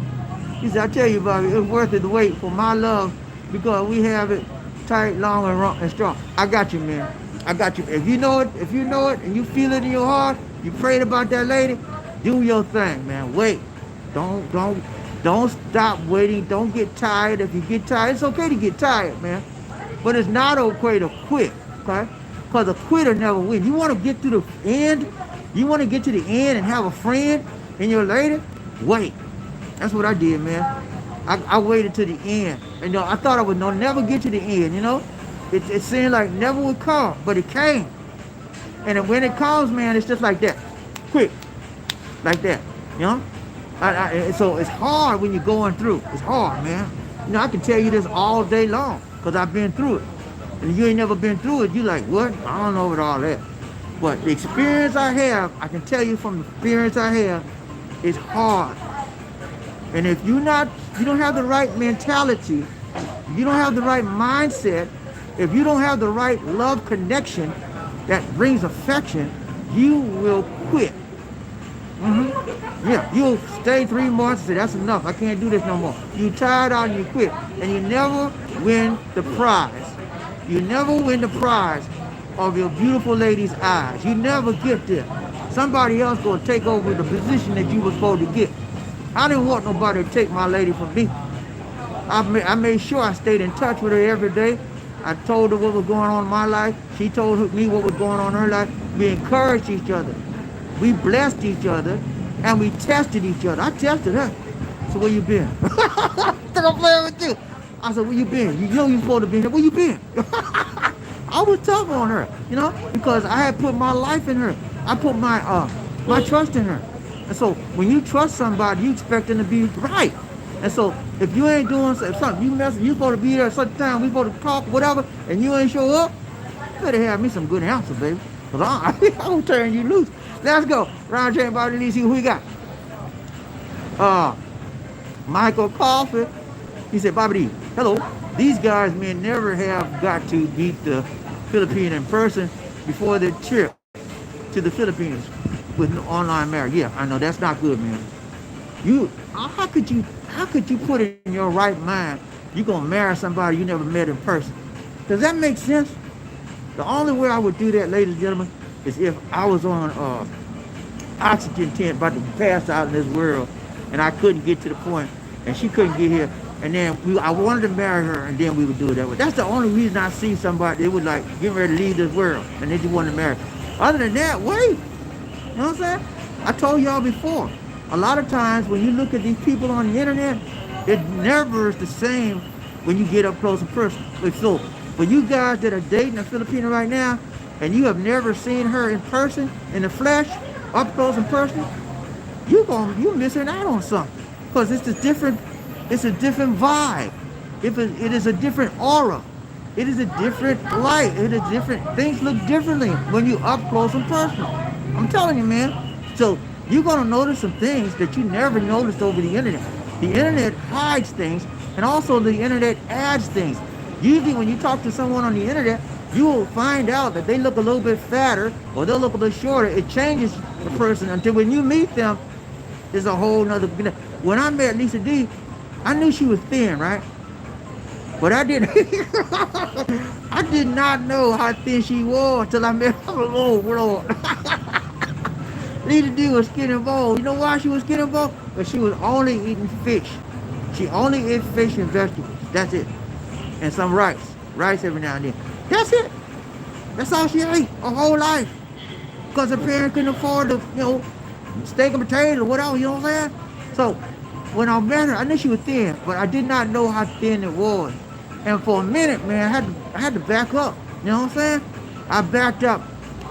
He said, I tell you, Bobby, it's worth it to wait for my love, because we have it tight, long, and strong. I got you, man. I got you. If you know it, and you feel it in your heart, you prayed about that lady, do your thing, man. Wait. Don't stop waiting. Don't get tired. If you get tired, it's okay to get tired, man. But it's not okay to quit, okay? Because a quitter never wins. You want to get to the end? You want to get to the end and have a friend in your lady? Wait. That's what I did, man. I waited to the end. And I thought I would never get to the end, It seemed like never would come, but it came. And then when it comes, man, it's just like that. Quick. Like that, So it's hard when you're going through. It's hard, man. I can tell you this all day long, because I've been through it. And if you ain't never been through it, you're like, what? I don't know about all that. But the experience I have, I can tell you from the experience I have, it's hard. And if you don't have the right mentality, you don't have the right mindset, if you don't have the right love connection that brings affection, you will quit. Yeah, you'll stay 3 months and say, that's enough, I can't do this no more. You tired out and you quit. And you never win the prize. You never win the prize of your beautiful lady's eyes. You never get there. Somebody else gonna take over the position that you were supposed to get. I didn't want nobody to take my lady from me. I made sure I stayed in touch with her every day. I told her what was going on in my life. She told me what was going on in her life. We encouraged each other. We blessed each other, and we tested each other. I tested her. So where you been? I'm playing with you. I said, where you been? You know you supposed to be here. Where you been? I was tough on her, because I had put my life in her. I put my trust in her. And so when you trust somebody, you expect them to be right. And so if you ain't doing something, you supposed to be there at such time, we supposed to talk, whatever, and you ain't show up, you better have me some good answers, baby. Because I'm going to turn you loose. Let's go. Round chain body, let's see who we got. Michael Coffey. He said, BobbieD, hello. These guys may never have got to meet the Philippine in person before their trip to the Philippines with an online marriage. Yeah, I know that's not good, man. How could you put it in your right mind you're gonna marry somebody you never met in person? Does that make sense? The only way I would do that, ladies and gentlemen, is if I was on oxygen tent about to pass out in this world, and I couldn't get to the point, and she couldn't get here, and then I wanted to marry her, and then we would do it that way. That's the only reason I see somebody, they would like get ready to leave this world, and they just want to marry. Other than that, wait. You know what I'm saying? I told y'all before, a lot of times when you look at these people on the internet, it never is the same when you get up close and personal. So for you guys that are dating a Filipino right now, and you have never seen her in person, in the flesh, up close and personal, you're missing out on something. Because it's a different vibe. It is a different aura. It is a different light. It is different. Things look differently when you up close and personal. I'm telling you, man. So you're gonna notice some things that you never noticed over the internet. The internet hides things And also the internet adds things. Usually when you talk to someone on the internet, you will find out that they look a little bit fatter or they'll look a little shorter. It changes the person until when you meet them, it's a whole nother. When I met LisaD, I knew she was thin, right? But I didn't. I did not know how thin she was until I met her. Oh, Lord. LisaD was skinny and bone. You know why she was skinny and bone? Because she was only eating fish. She only ate fish and vegetables. That's it. And some rice. Rice every now and then. That's it. That's all she ate her whole life. Because her parents couldn't afford to, steak and potatoes or whatever, you know what I'm saying? So when I met her, I knew she was thin, but I did not know how thin it was. And for a minute, man, I had to back up. You know what I'm saying? I backed up,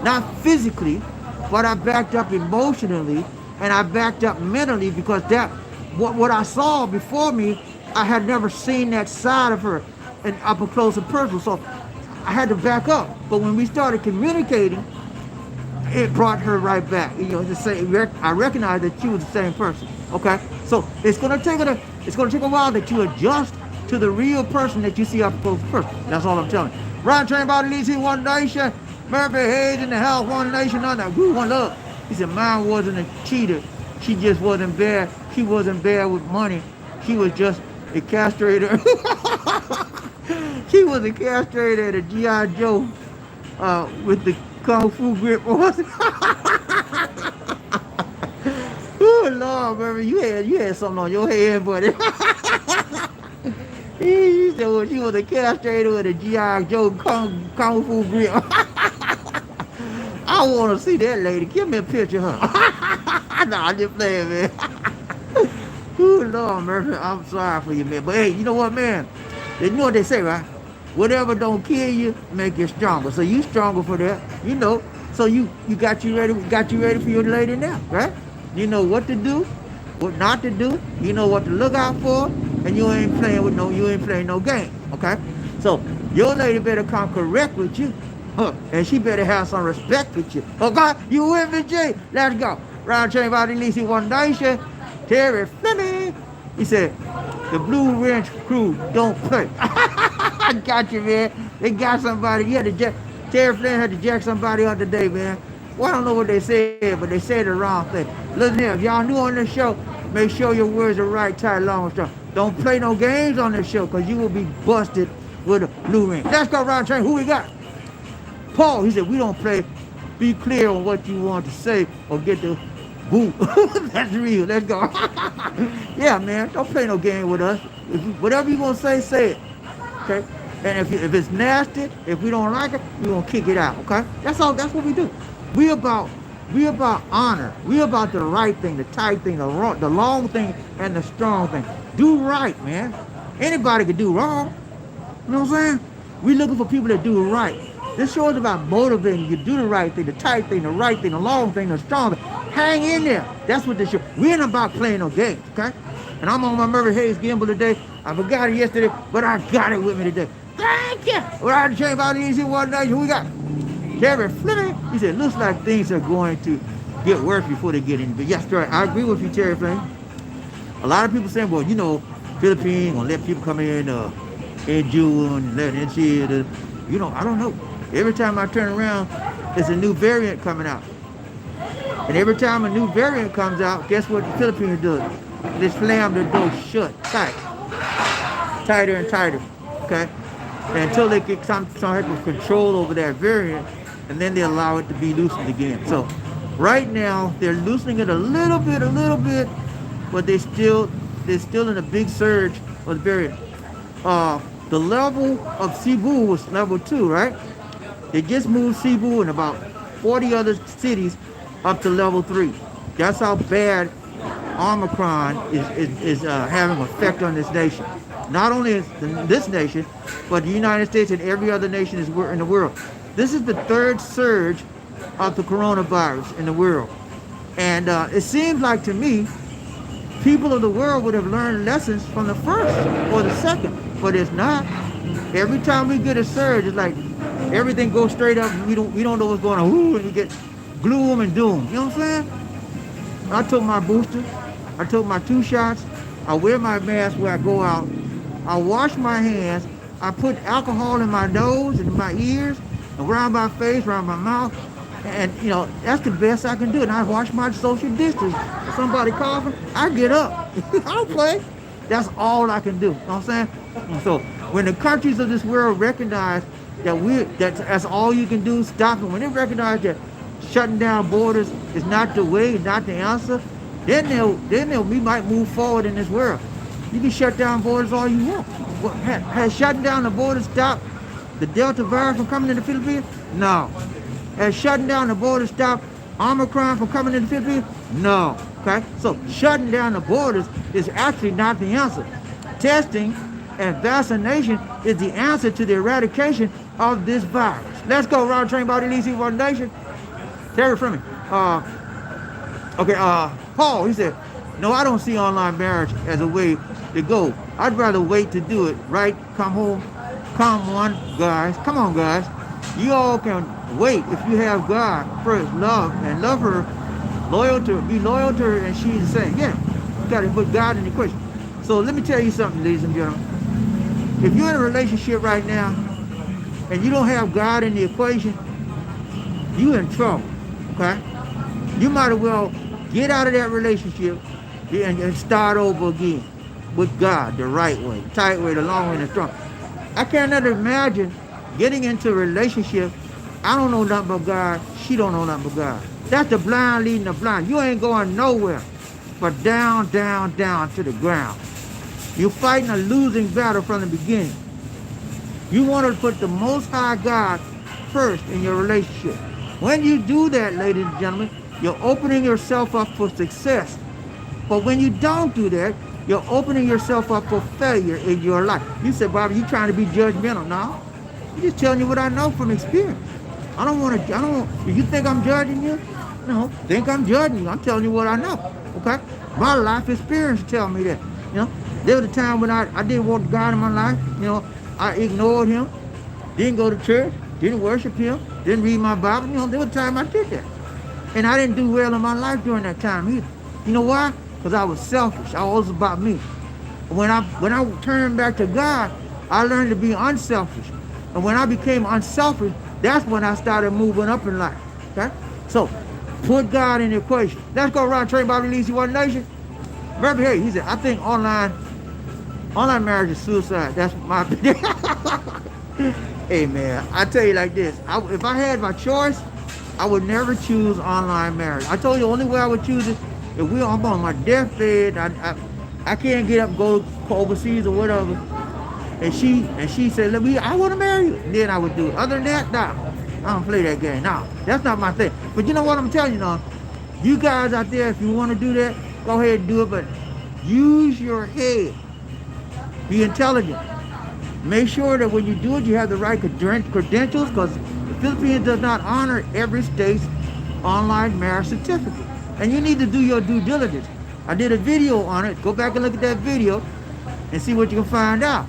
not physically, but I backed up emotionally, and I backed up mentally because what I saw before me, I had never seen that side of her and up close and personal. So I had to back up. But when we started communicating, it brought her right back. I recognized that she was the same person. Okay, so it's gonna take a while that you adjust to the real person that you see up close and personal. That's all I'm telling you. Ron Train Body Leads, One Nation. Murphy Hayes in the house, One Nation on that. One love. He said mine wasn't a cheater. She just wasn't bad. She wasn't bad with money. She was just a castrator. She was a castrator at a G.I. Joe with the Kung Fu grip. Oh Lord, baby, you had something on your head, buddy. He said well, she was a castrator with a G.I. Joe Kung Fu grip. I want to see that lady. Give me a picture of her. Nah, I'm just playing, man. Oh Lord, Murphy, I'm sorry for you, man. But hey, you know what, man? You know what they say, right? Whatever don't kill you, make you stronger. So you stronger for that, So you got you ready for your lady now, right? You know what to do, what not to do. You know what to look out for, and you ain't playing no game, okay? So your lady better come correct with you, and she better have some respect with you. Okay, you with me, G? Let's go. Round Chain Body Leads, One Nation. Terry Fleming. He said, the Blue Ridge crew don't play. I got you, man. They got somebody. Terry Flynn had to jack somebody out today, man. Well, I don't know what they said, but they said the wrong thing. Listen here, if y'all new on this show, make sure your words are right, tight, long, and strong. Don't play no games on this show, because you will be busted with a blue ring. Let's go, Round Train. Who we got? Paul, he said, we don't play. Be clear on what you want to say or get the boot. That's real. Let's go. Yeah, man. Don't play no game with us. Whatever you going to say it. Okay? And if it's nasty, if we don't like it, we're going to kick it out. Okay? That's all. That's what we do. We about honor. We about the right thing, the tight thing, the long thing, and the strong thing. Do right, man. Anybody can do wrong. You know what I'm saying? We looking for people that do right. This show is about motivating you to do the right thing, the tight thing, the right thing, the long thing, the strong thing. Hang in there. That's what this show. We ain't about playing no games, okay? And I'm on my Murphy Hayes gimbal today. I forgot it yesterday, but I got it with me today. Thank you. We're out of the chain about easy one night. Who we got? Terry Fleming. He said, looks like things are going to get worse before they get in. But yes, right. I agree with you, Terry Fleming. A lot of people saying, well, Philippine gonna let people come in June, let in shit. I don't know. Every time I turn around, there's a new variant coming out. And every time a new variant comes out, guess what the Philippines does? They slam the door shut, tight. Tighter and tighter, okay? And until they get some type of control over that variant, and then they allow it to be loosened again. So right now, they're loosening it a little bit, but they're still in a big surge of the variant. The level of Cebu was level 2, right? They just moved Cebu and about 40 other cities up to level 3. That's how bad Omicron is having an effect on this nation. Not only this nation, but the United States and every other nation in the world. This is the third surge of the coronavirus in the world. And it seems like to me, people of the world would have learned lessons from the first or the second, but it's not. Every time we get a surge, it's like everything goes straight up. We don't know what's going on. Ooh, and we get gloom and doom. You know what I'm saying? I took my booster. I took my 2 shots. I wear my mask where I go out. I wash my hands. I put alcohol in my nose and my ears, around my face, around my mouth. And, you know, that's the best I can do. And I watch my social distance. If somebody coughing, I get up. I don't play. That's all I can do. You know what I'm saying? And so when the countries of this world recognize that that's all you can do, stop it. When they recognize that shutting down borders is not the way, not the answer, then we might move forward in this world. You can shut down borders all you want. Has shutting down the borders stopped the Delta virus from coming to the Philippines? No. Has shutting down the borders stopped Omicron from coming to the Philippines? No. Okay? So shutting down the borders is actually not the answer. Testing and vaccination is the answer to the eradication of this virus. Let's go, Ron Train Body Leasing One Nation. Terry from me. Paul, he said, no, I don't see online marriage as a way to go. I'd rather wait to do it, right? Come on, guys. You all can wait if you have God first, love her, be loyal to her, and she's the same. Yeah, you got to put God in the equation. So let me tell you something, ladies and gentlemen. If you're in a relationship right now and you don't have God in the equation, you're in trouble, okay? You might as well get out of that relationship and start over again with God the right way, tight way, the long way, and the strong. I cannot imagine getting into a relationship. I don't know nothing but God. She don't know nothing but God. That's the blind leading the blind. You ain't going nowhere but down, down, down to the ground. You're fighting a losing battle from the beginning. You want to put the Most High God first in your relationship. When you do that, ladies and gentlemen, you're opening yourself up for success. But when you don't do that, you're opening yourself up for failure in your life. You said, Bobby, you trying to be judgmental? No. I'm just telling you what I know from experience. You think I'm judging you? No, think I'm judging you. I'm telling you what I know, okay? My life experience tell me that, you know. There was a time when I didn't want God in my life, you know. I ignored him, didn't go to church, didn't worship him, didn't read my Bible. You know, there was a time I did that. And I didn't do well in my life during that time either. You know why? Because I was selfish. I was about me. When I turned back to God, I learned to be unselfish. And when I became unselfish, that's when I started moving up in life. Okay? So, put God in the equation. Let's go around Train Bobby Leasing One Nation. Remember, hey, he said, I think online marriage is suicide. That's my opinion. Hey, man, I tell you like this. If I had my choice, I would never choose online marriage. I told you the only way I would choose it if I'm on my deathbed. I can't get up and go overseas or whatever. And she said, I want to marry you. Then I would do it. Other than that, no. I don't play that game. No, that's not my thing. But you know what I'm telling you now? You guys out there, if you want to do that, go ahead and do it. But use your head. Be intelligent. Make sure that when you do it, you have the right credentials, because the Philippines does not honor every state's online marriage certificate. And you need to do your due diligence. I did a video on it. Go back and look at that video and see what you can find out.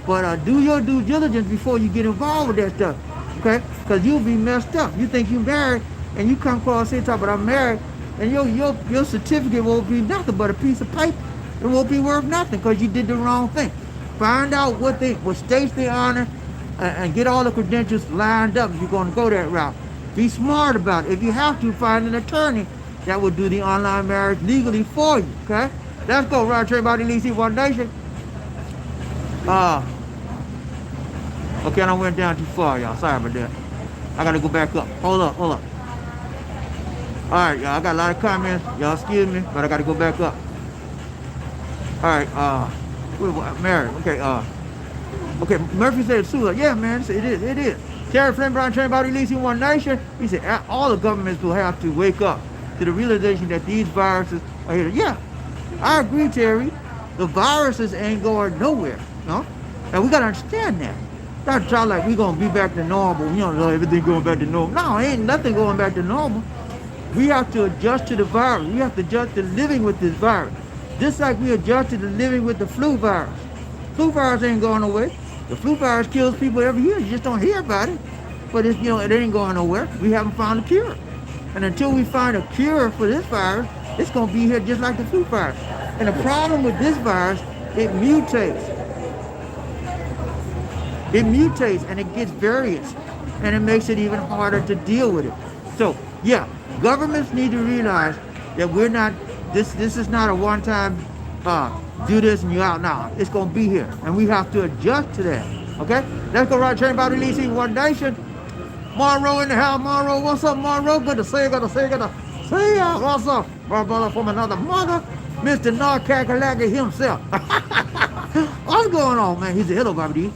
But do your due diligence before you get involved with that stuff, okay? Because you'll be messed up. You think you're married, and you come across and talk about I'm married, and your certificate won't be nothing but a piece of paper. It won't be worth nothing because you did the wrong thing. Find out what states they honor, and get all the credentials lined up if you're going to go that route. Be smart about it. If you have to, find an attorney that will do the online marriage legally for you, okay? Let's go, Ron Trey Body Leasing One Nation. Okay, I went down too far, y'all. Sorry about that. I gotta go back up. Hold up. All right, y'all. I got a lot of comments. Y'all excuse me, but I gotta go back up. All right, married. Okay, Murphy said suicide. Yeah, man, it is. Terry Flynn Brown, Train Body Leasing One Nation. He said all the governments will have to wake up to the realization that these viruses are here. Yeah, I agree, Terry. The viruses ain't going nowhere, no? And we gotta understand that. That's not like we're gonna be back to normal. You know, everything going back to normal. No, ain't nothing going back to normal. We have to adjust to the virus. We have to adjust to living with this virus. Just like we adjusted to living with the flu virus. Flu virus ain't going away. The flu virus kills people every year. You just don't hear about it. But it ain't going nowhere. We haven't found a cure. And until we find a cure for this virus, it's gonna be here just like the flu virus. And the problem with this virus, it mutates. it mutates and it gets variants, and it makes it even harder to deal with it. So yeah, governments need to realize that we're not, this is not a one-time do this and you're out now. It's gonna be here, and we have to adjust to that. Okay, let's go right train about releasing One Nation. Monroe in the house. Monroe, what's up, Monroe? Good to see you. Good to see you. Good to see ya. What's up, brother from another mother, Mr. North Carolina himself. What's going on, man? He said, hello, BobbieD.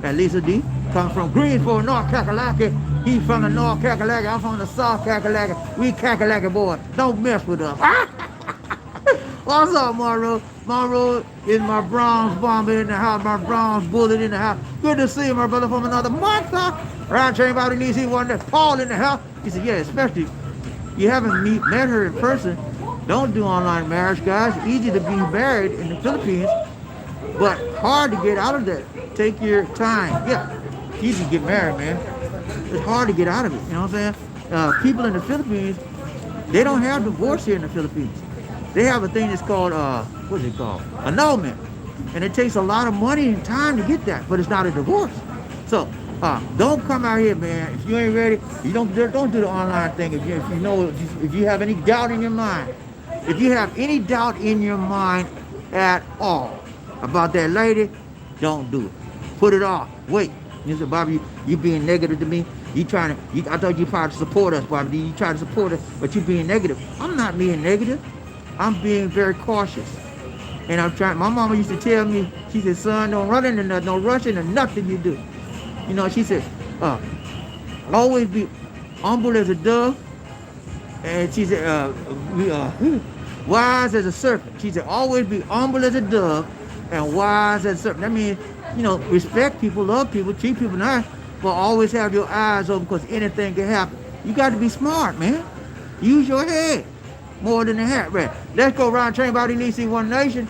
And LisaD comes from Greensboro, North Carolina. He's from the North Carolina. I'm from the South Carolina. We Carolina boys. Don't mess with us. What's up, Monroe? Monroe is my bronze bomber in the house, my bronze bullet in the house. Good to see you, my brother from another mother. Round train about the he one that Paul in the house. He said, yeah, especially you haven't met her in person. Don't do online marriage, guys. Easy to be married in the Philippines, but hard to get out of that. Take your time. Yeah, easy to get married, man. It's hard to get out of it. You know what I'm saying? People in the Philippines, they don't have divorce here in the Philippines. They have a thing that's called, what's it called? Annulment. And it takes a lot of money and time to get that, but it's not a divorce. So, don't come out here, man. If you ain't ready, you don't do the online thing. If you have any doubt in your mind, if you have any doubt in your mind at all about that lady, don't do it. Put it off. Wait. You said, Bobby, you being negative to me. I thought you probably support us, Bobby. You try to support us, but you being negative. I'm not being negative. I'm being very cautious. And I'm trying. My mama used to tell me, she said, son, don't run into nothing, don't rush into nothing you do. You know, she said, always be humble as a dove. And she said, wise as a serpent. She said, always be humble as a dove and wise as a serpent. That means, you know, respect people, love people, treat people nice, but always have your eyes open because anything can happen. You got to be smart, man. Use your head more than the hat, right? Let's go around train about the One Nation.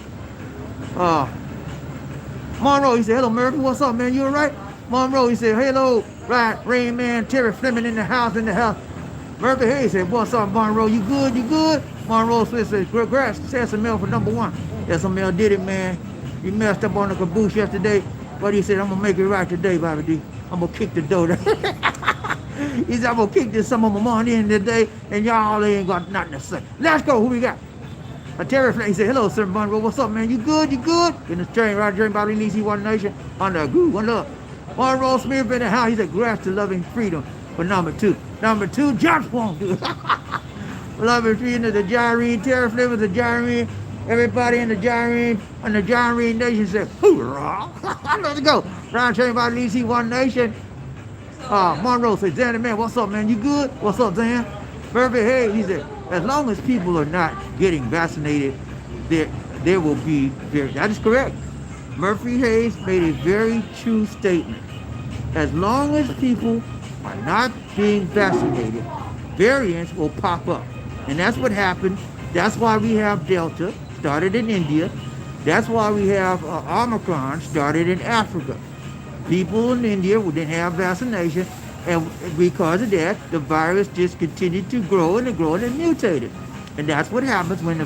Monroe, he said, hello, Murphy. What's up, man? You all right? Monroe, he said, hello, right, Rain Man, Terry Fleming in the house, Murphy, hey, he said, what's up, Monroe? You good? You good? Monroe Smith said, congrats, SML for ¡1. SML did it, man. He messed up on the caboose yesterday, but he said, I'm going to make it right today, BobbieD. I'm going to kick the door. He said, I'm going to kick this some of my money in today, and y'all ain't got nothing to say. Let's go. Who we got? Terry Fleming, he said, hello, Sir Monroe. What's up, man? You good? You good? In the train, right, dream about the One Nation. On the groove, one love. Monroe Smith in the house. He said, grass to loving freedom for number 2. Number 2, just won't do it. Loving freedom to the Gyrene. Terry Fleming, the Gyrene. Everybody in the Gyrene, on the Gyrene Nation said, hoorah. Let's go. Round train about the One Nation. Monroe said, Zanny, man, what's up, man? You good? What's up, Zan? Murphy, hey, he said, as long as people are not getting vaccinated, there will be, that is correct. Murphy Hayes made a very true statement. As long as people are not being vaccinated, variants will pop up. And that's what happened. That's why we have Delta, started in India. That's why we have Omicron, started in Africa. People in India who didn't have vaccination, and because of that, the virus just continued to grow and mutated. And that's what happens when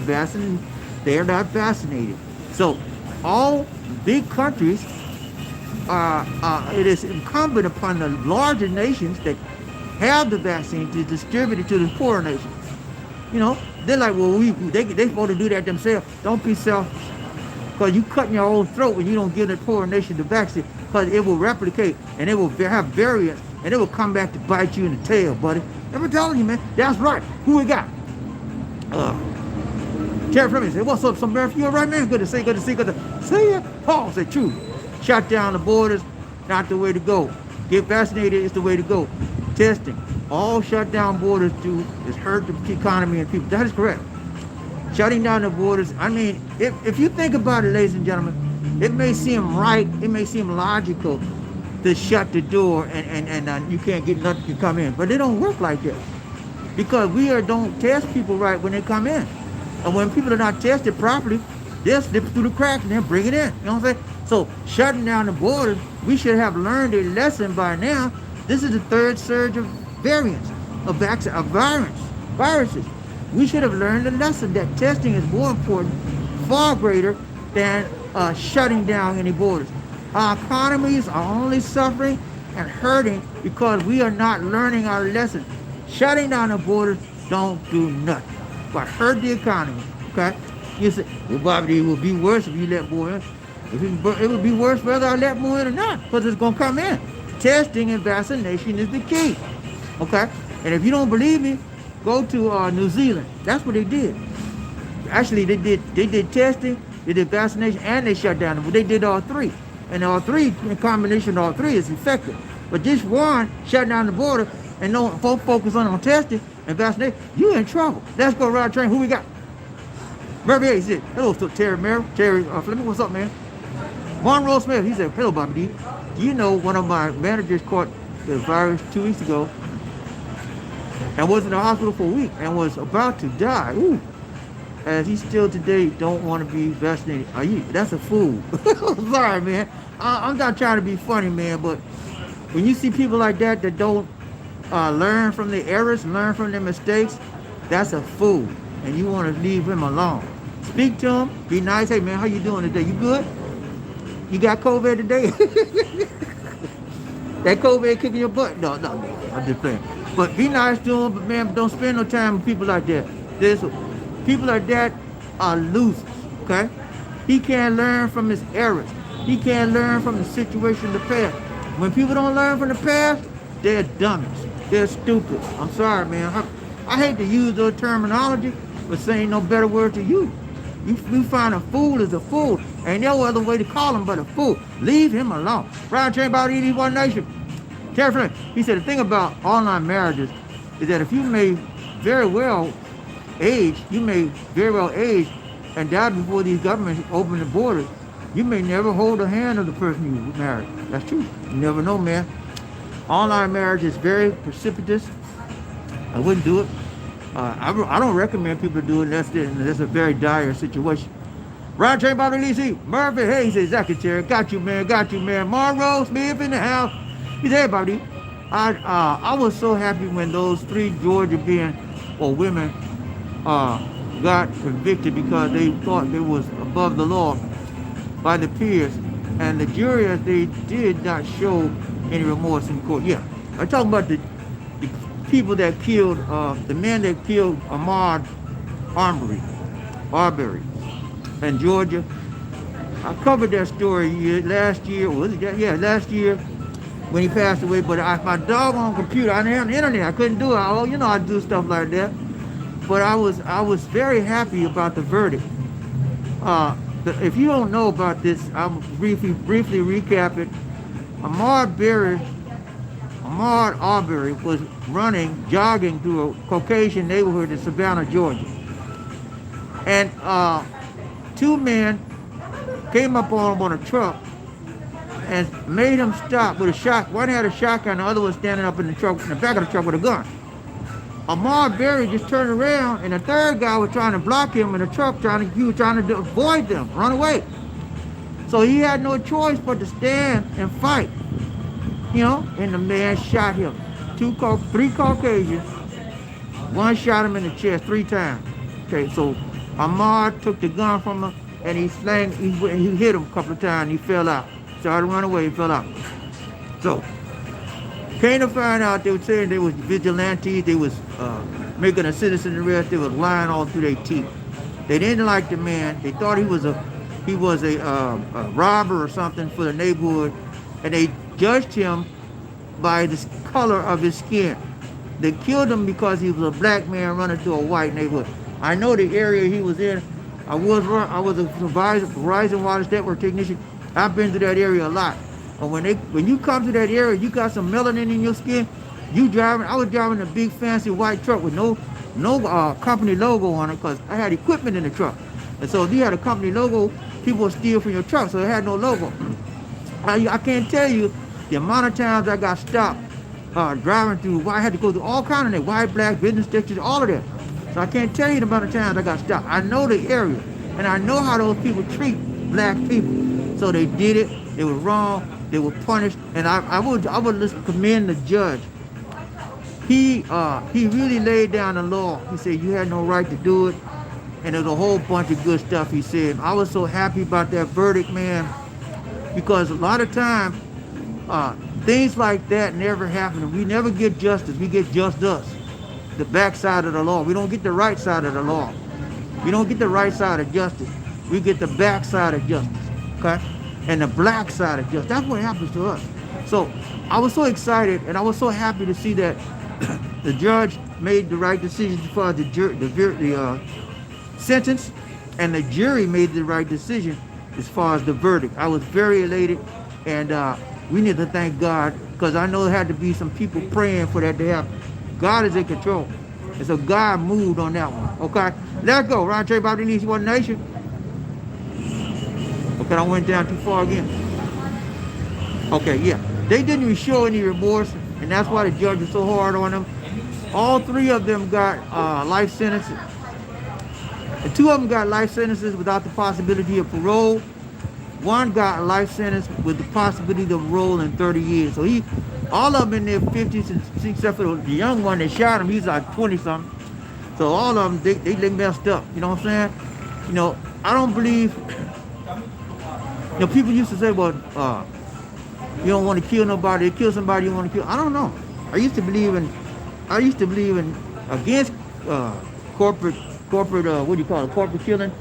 they're not vaccinated. So all big countries, it is incumbent upon the larger nations that have the vaccine to distribute it to the poorer nations. You know, they're like, well, they supposed to do that themselves. Don't be selfish, because you cutting your own throat when you don't give the poorer nation the vaccine, because it will replicate and it will have variants and it will come back to bite you in the tail, buddy. I'm telling you, man. That's right. Who we got? Terry Fleming said, what's up, some Murphy? You all right, man? Good to see you. Paul said, true. Shut down the borders, not the way to go. Get vaccinated is the way to go. Testing. All shut down borders do is hurt the economy and people. That is correct. Shutting down the borders, I mean, if you think about it, ladies and gentlemen, it may seem right, it may seem logical to shut the door and you can't get nothing to come in. But it don't work like that. Because we don't test people right when they come in. And when people are not tested properly, they'll slip through the cracks and then bring it in. You know what I'm saying? So shutting down the borders, we should have learned a lesson by now. This is the third surge of variants, of viruses. We should have learned a lesson that testing is more important, far greater than shutting down any borders. Our economies are only suffering and hurting because we are not learning our lesson. Shutting down the borders don't do nothing but hurt the economy. Okay? You say, well, Bobby, it would be worse if you let more in. It would be worse whether I let more in or not, because it's going to come in. Testing and vaccination is the key. Okay? And if you don't believe me, go to New Zealand. That's what they did. Actually, they did testing, they did vaccination, and they shut down. But they did all three. And all three, in combination of all three, is effective. But this one, shut down the border, and no focus on testing and vaccination, you in trouble. Let's go ride train. Who we got? Murphy, he said, hello, Terry Fleming, what's up, man? Monroe Smith, he said, hello, BobbieD. Do you know one of my managers caught the virus 2 weeks ago and was in the hospital for a week and was about to die? Ooh. And he still today don't want to be vaccinated. Are you? That's a fool. Sorry, man. I'm not trying to be funny, man, but when you see people like that don't learn from their errors, learn from their mistakes, that's a fool. And you want to leave him alone. Speak to him. Be nice. Hey, man, how you doing today? You good? You got COVID today? That COVID kicking your butt? No, I'm just playing. But be nice to him. But, man, don't spend no time with people like that. People like that are losers, okay? He can't learn from his errors. He can't learn from the situation in the past. When people don't learn from the past, they're dummies. They're stupid. I'm sorry, man. I hate to use those terminology, but saying no better word to you. You find a fool is a fool. Ain't no other way to call him but a fool. Leave him alone. Brian Chain about ED One Nation. Terry Flynn, he said the thing about online marriages is that if you may very well age and die before these governments open the borders, you may never hold the hand of the person you married. That's true. You never know, man. Online marriage is very precipitous. I wouldn't do it. I don't recommend people do it unless there's a very dire situation. Ron Chain Bobby Lee Murphy, hey, he says, Secretary, got you, man. Monroe Smith in the house. He said, hey, Bobby, I was so happy when those 3 Georgia women got convicted because they thought they was above the law by the peers, and the jury, they did not show any remorse in court. Yeah, I'm talking about the people that killed, the men that killed Ahmaud Arbery in Georgia. I covered that story last year, last year when he passed away, but my doggone computer, I didn't have the internet, I couldn't do it. I do stuff like that. But I was very happy about the verdict. If you don't know about this, I'll briefly recap it. Ahmaud Arbery was jogging through a Caucasian neighborhood in Savannah, Georgia. And 2 men came up on him on a truck and made him stop with a shot. One had a shotgun, the other was standing up in the back of the truck with a gun. Ahmaud Arbery just turned around, and the third guy was trying to block him in the truck, he was trying to avoid them, run away. So he had no choice but to stand and fight. And the man shot him. 3 Caucasians, one shot him in the chest 3 times. Okay, so Ahmaud took the gun from him, and he hit him a couple of times, he fell out. Started to run away, he fell out. So, came to find out, they were saying they was vigilantes, they was making a citizen arrest, they was lying all through their teeth. They didn't like the man, they thought he was a robber or something for the neighborhood, and they judged him by the color of his skin. They killed him because he was a black man running through a white neighborhood. I know the area he was in. I was a Verizon Wireless Network technician. I've been to that area a lot. But when you come to that area, you got some melanin in your skin. I was driving a big fancy white truck with no company logo on it because I had equipment in the truck. And so if you had a company logo, people would steal from your truck, so it had no logo. I can't tell you the amount of times I got stopped driving through. I had to go through all kinds of things, white, black, business districts, all of that. So I can't tell you the amount of times I got stopped. I know the area, and I know how those people treat black people. So they did it. They were wrong. They were punished, and I would commend the judge. He really laid down the law. He said you had no right to do it, and there's a whole bunch of good stuff he said. I was so happy about that verdict, man. because a lot of time things like that never happen. We never get justice. We get just us, the backside of the law. We don't get the right side of the law. We don't get the right side of justice. We get the backside of justice, okay? And the black side of justice. That's what happens to us. So I was so excited, and I was so happy to see that the judge made the right decision as far as the sentence, and the jury made the right decision as far as the verdict. I was very elated, and we need to thank God, because I know there had to be some people praying for that to happen. God is in control. And so God moved on that one. Okay? Let's go. Ron Trey, BobbieD, Least One Nation. Okay, I went down too far again. Okay, yeah. They didn't even show any remorse, and that's why the judge was so hard on them. All three of them got life sentences. And two of them got life sentences without the possibility of parole. One got a life sentence with the possibility of parole in 30 years. So all of them in their 50s, except for the young one that shot him, he's like 20-something. So all of them, they messed up. You know what I'm saying? You know, I don't believe, you know, people used to say, well, you don't want to kill nobody, kill somebody you want to kill. I don't know. I used to believe in against corporate, what do you call it, corporate killing.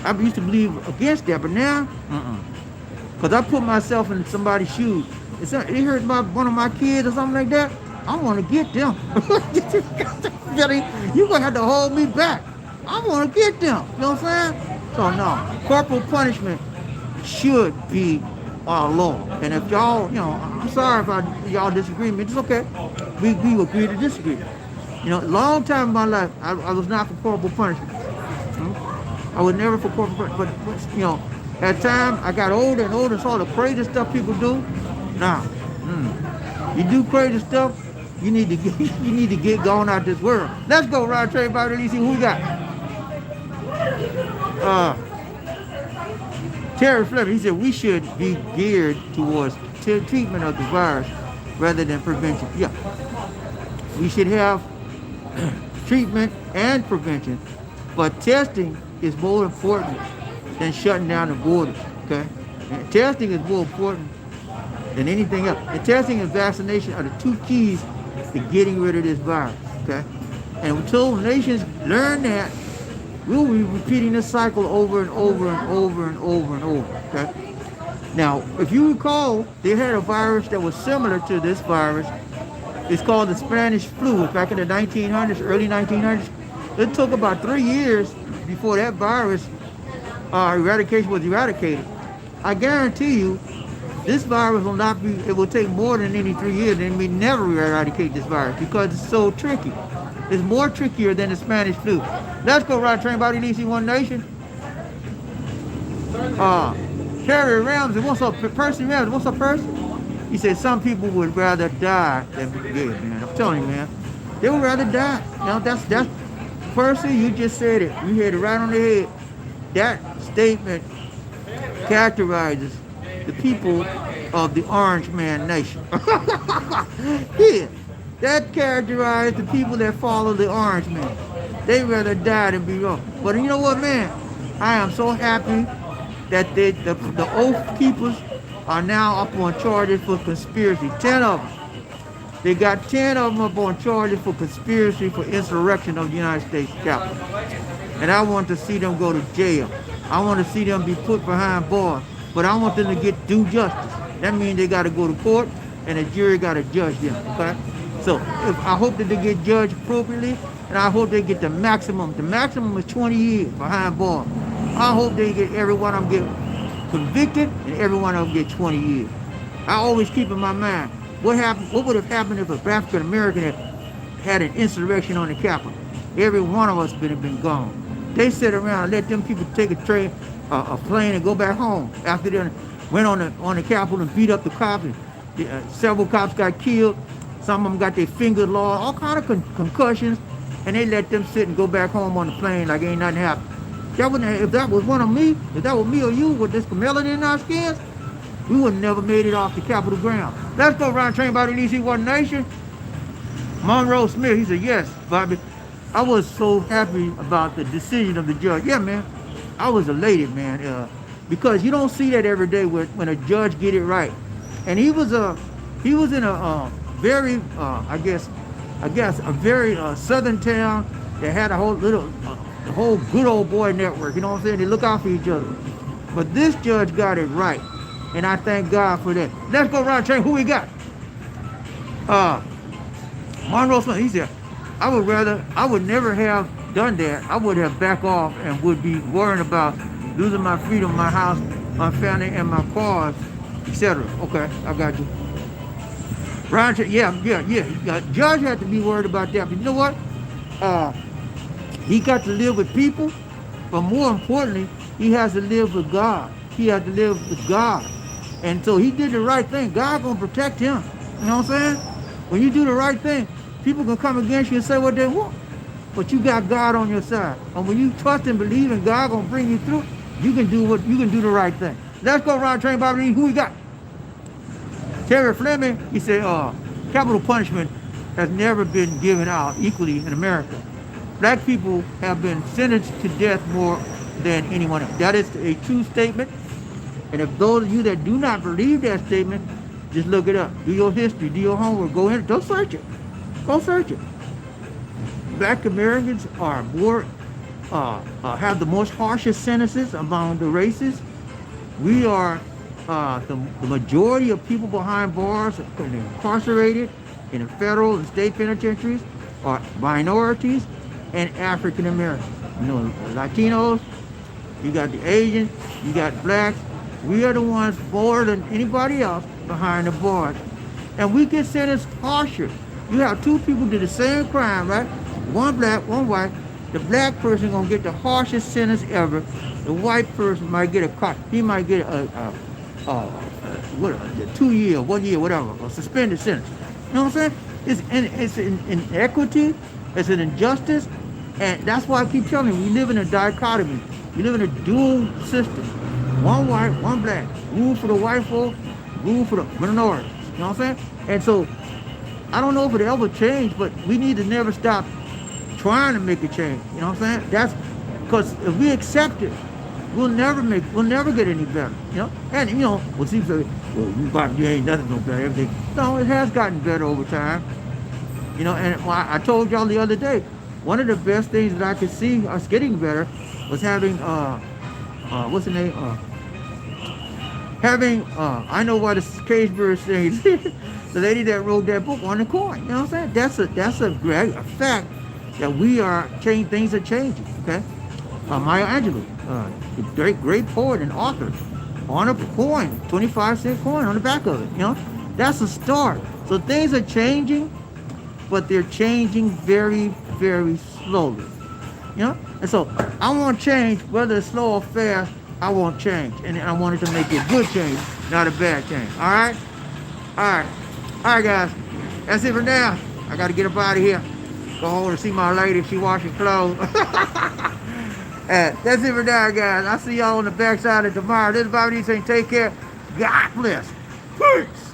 I used to believe against that, but now, because I put myself in somebody's shoes. If they hurt one of my kids or something like that, I want to get them. You're going to have to hold me back. I want to get them. You know what I'm saying? So no, corporal punishment should be our law. And if y'all, you know, I'm sorry if y'all disagree with me. It's okay. We agree to disagree. You know, a long time in my life, I was not for corporal punishment. I was never for corporal punishment. But, you know, at time, I got older and older, saw the crazy stuff people do. Now, you do crazy stuff, you need to get going out this world. Let's go, Rod Trey, BobbieD, see who we got. Terry Fleming, he said we should be geared towards treatment of the virus rather than prevention. Yeah, we should have treatment and prevention, but testing is more important than shutting down the borders. Okay, and testing is more important than anything else. And testing and vaccination are the two keys to getting rid of this virus. Okay, and until nations learn that, we'll be repeating this cycle over and over and over and over and over, okay? Now, if you recall, they had a virus that was similar to this virus. It's called the Spanish flu back in the 1900s, early 1900s. It took about 3 years before that virus eradication was eradicated. I guarantee you, this virus will not be, it will take more than any 3 years, and we never eradicate this virus because it's so tricky. It's more trickier than the Spanish flu. Let's go, Rod Train, BobbieD, One Nation. Terry Ramsey, what's up, Percy Ramsey? What's up, Percy? He said some people would rather die than be dead, man. I'm telling you, man. They would rather die. You know, that's Percy, you just said it. You hit it right on the head. That statement characterizes the people of the Orange Man Nation. Yeah. That characterized the people that follow the Orange Man. They rather die than be wrong. But you know what, man? I am so happy that the Oath Keepers are now up on charges for conspiracy. 10 of them. They got 10 of them up on charges for conspiracy for insurrection of the United States Capitol. And I want to see them go to jail. I want to see them be put behind bars. But I want them to get due justice. That means they got to go to court and the jury got to judge them, okay? So I hope that they get judged appropriately, and I hope they get the maximum. The maximum is 20 years behind bars. I hope they get every one of them get convicted, and every one of them get 20 years. I always keep in my mind, what would have happened if a African American had an insurrection on the Capitol? Every one of us would have been gone. They sit around and let them people take a plane and go back home after they went on the Capitol and beat up the cops. And, several cops got killed. Some of them got their fingers lost, all kind of concussions, and they let them sit and go back home on the plane like ain't nothing happened. If that was one of me, if that was me or you with this melanin in our skins, we would have never made it off the Capitol ground. Let's go, Ron Train, BobbieD, One Nation. Monroe Smith, he said, yes, Bobby. I was so happy about the decision of the judge. Yeah, man, I was elated, man. because you don't see that every day when a judge get it right. And he was in a very I guess a very southern town that had a whole the whole good old boy network. You know what I'm saying? They look out for each other. But this judge got it right, and I thank God for that. Let's go around check who we got. Monroe Smith. He said, I would never have done that. I would have backed off and would be worrying about losing my freedom, my house, my family, and my cars, etc. Okay, I got you. Ron, yeah. Judge had to be worried about that. But you know what? He got to live with people, but more importantly, he has to live with God. He had to live with God. And so he did the right thing. God gonna protect him. You know what I'm saying? When you do the right thing, people can come against you and say what they want. But you got God on your side. And when you trust and believe in God gonna bring you through, you can do the right thing. Let's go around train BobbieD. Who we got? Terry Fleming, he said, capital punishment has never been given out equally in America. Black people have been sentenced to death more than anyone else. That is a true statement. And if those of you that do not believe that statement, just look it up. Do your history, do your homework, go in, don't search it. Go search it. Black Americans are more, have the most harshest sentences among the races. We are the majority of people behind bars and incarcerated in the federal and state penitentiaries are minorities and African Americans. You know, Latinos, you got the Asians, you got blacks. We are the ones more than anybody else behind the bars. And we get sentenced harsher. You have two people do the same crime, right? One black, one white. The black person gonna get the harshest sentence ever. The white person might get he might get a 2 year, 1 year, whatever, a suspended sentence. You know what I'm saying? It's an inequity, it's an injustice, and that's why I keep telling you, we live in a dichotomy. We live in a dual system. One white, one black. Rule for the white folk, rule for the minorities. You know what I'm saying? And so, I don't know if it'll ever change, but we need to never stop trying to make a change. You know what I'm saying? That's because if we accept it, we'll never get any better. You know? And you know, well, you ain't nothing no better, everything. No, it has gotten better over time. You know, and I told y'all the other day, one of the best things that I could see us getting better was having what's the name? I know what the cage bird says. The lady that wrote that book on the coin. You know what I'm saying? That's a great fact that we are changing. Things are changing. Okay. Maya Angelou, the great poet and author, on a coin, 25-cent coin on the back of it. You know, that's a start. So things are changing, but they're changing very, very slowly. You know, and so I want change, whether it's slow or fast. I want change, and I wanted to make it a good change, not a bad change. All right, guys. That's it for now. I got to get up out of here. Go home and see my lady if she washing clothes. That's it for now, guys. I'll see y'all on the backside of tomorrow. This is BobbieD saying take care. God bless. Peace.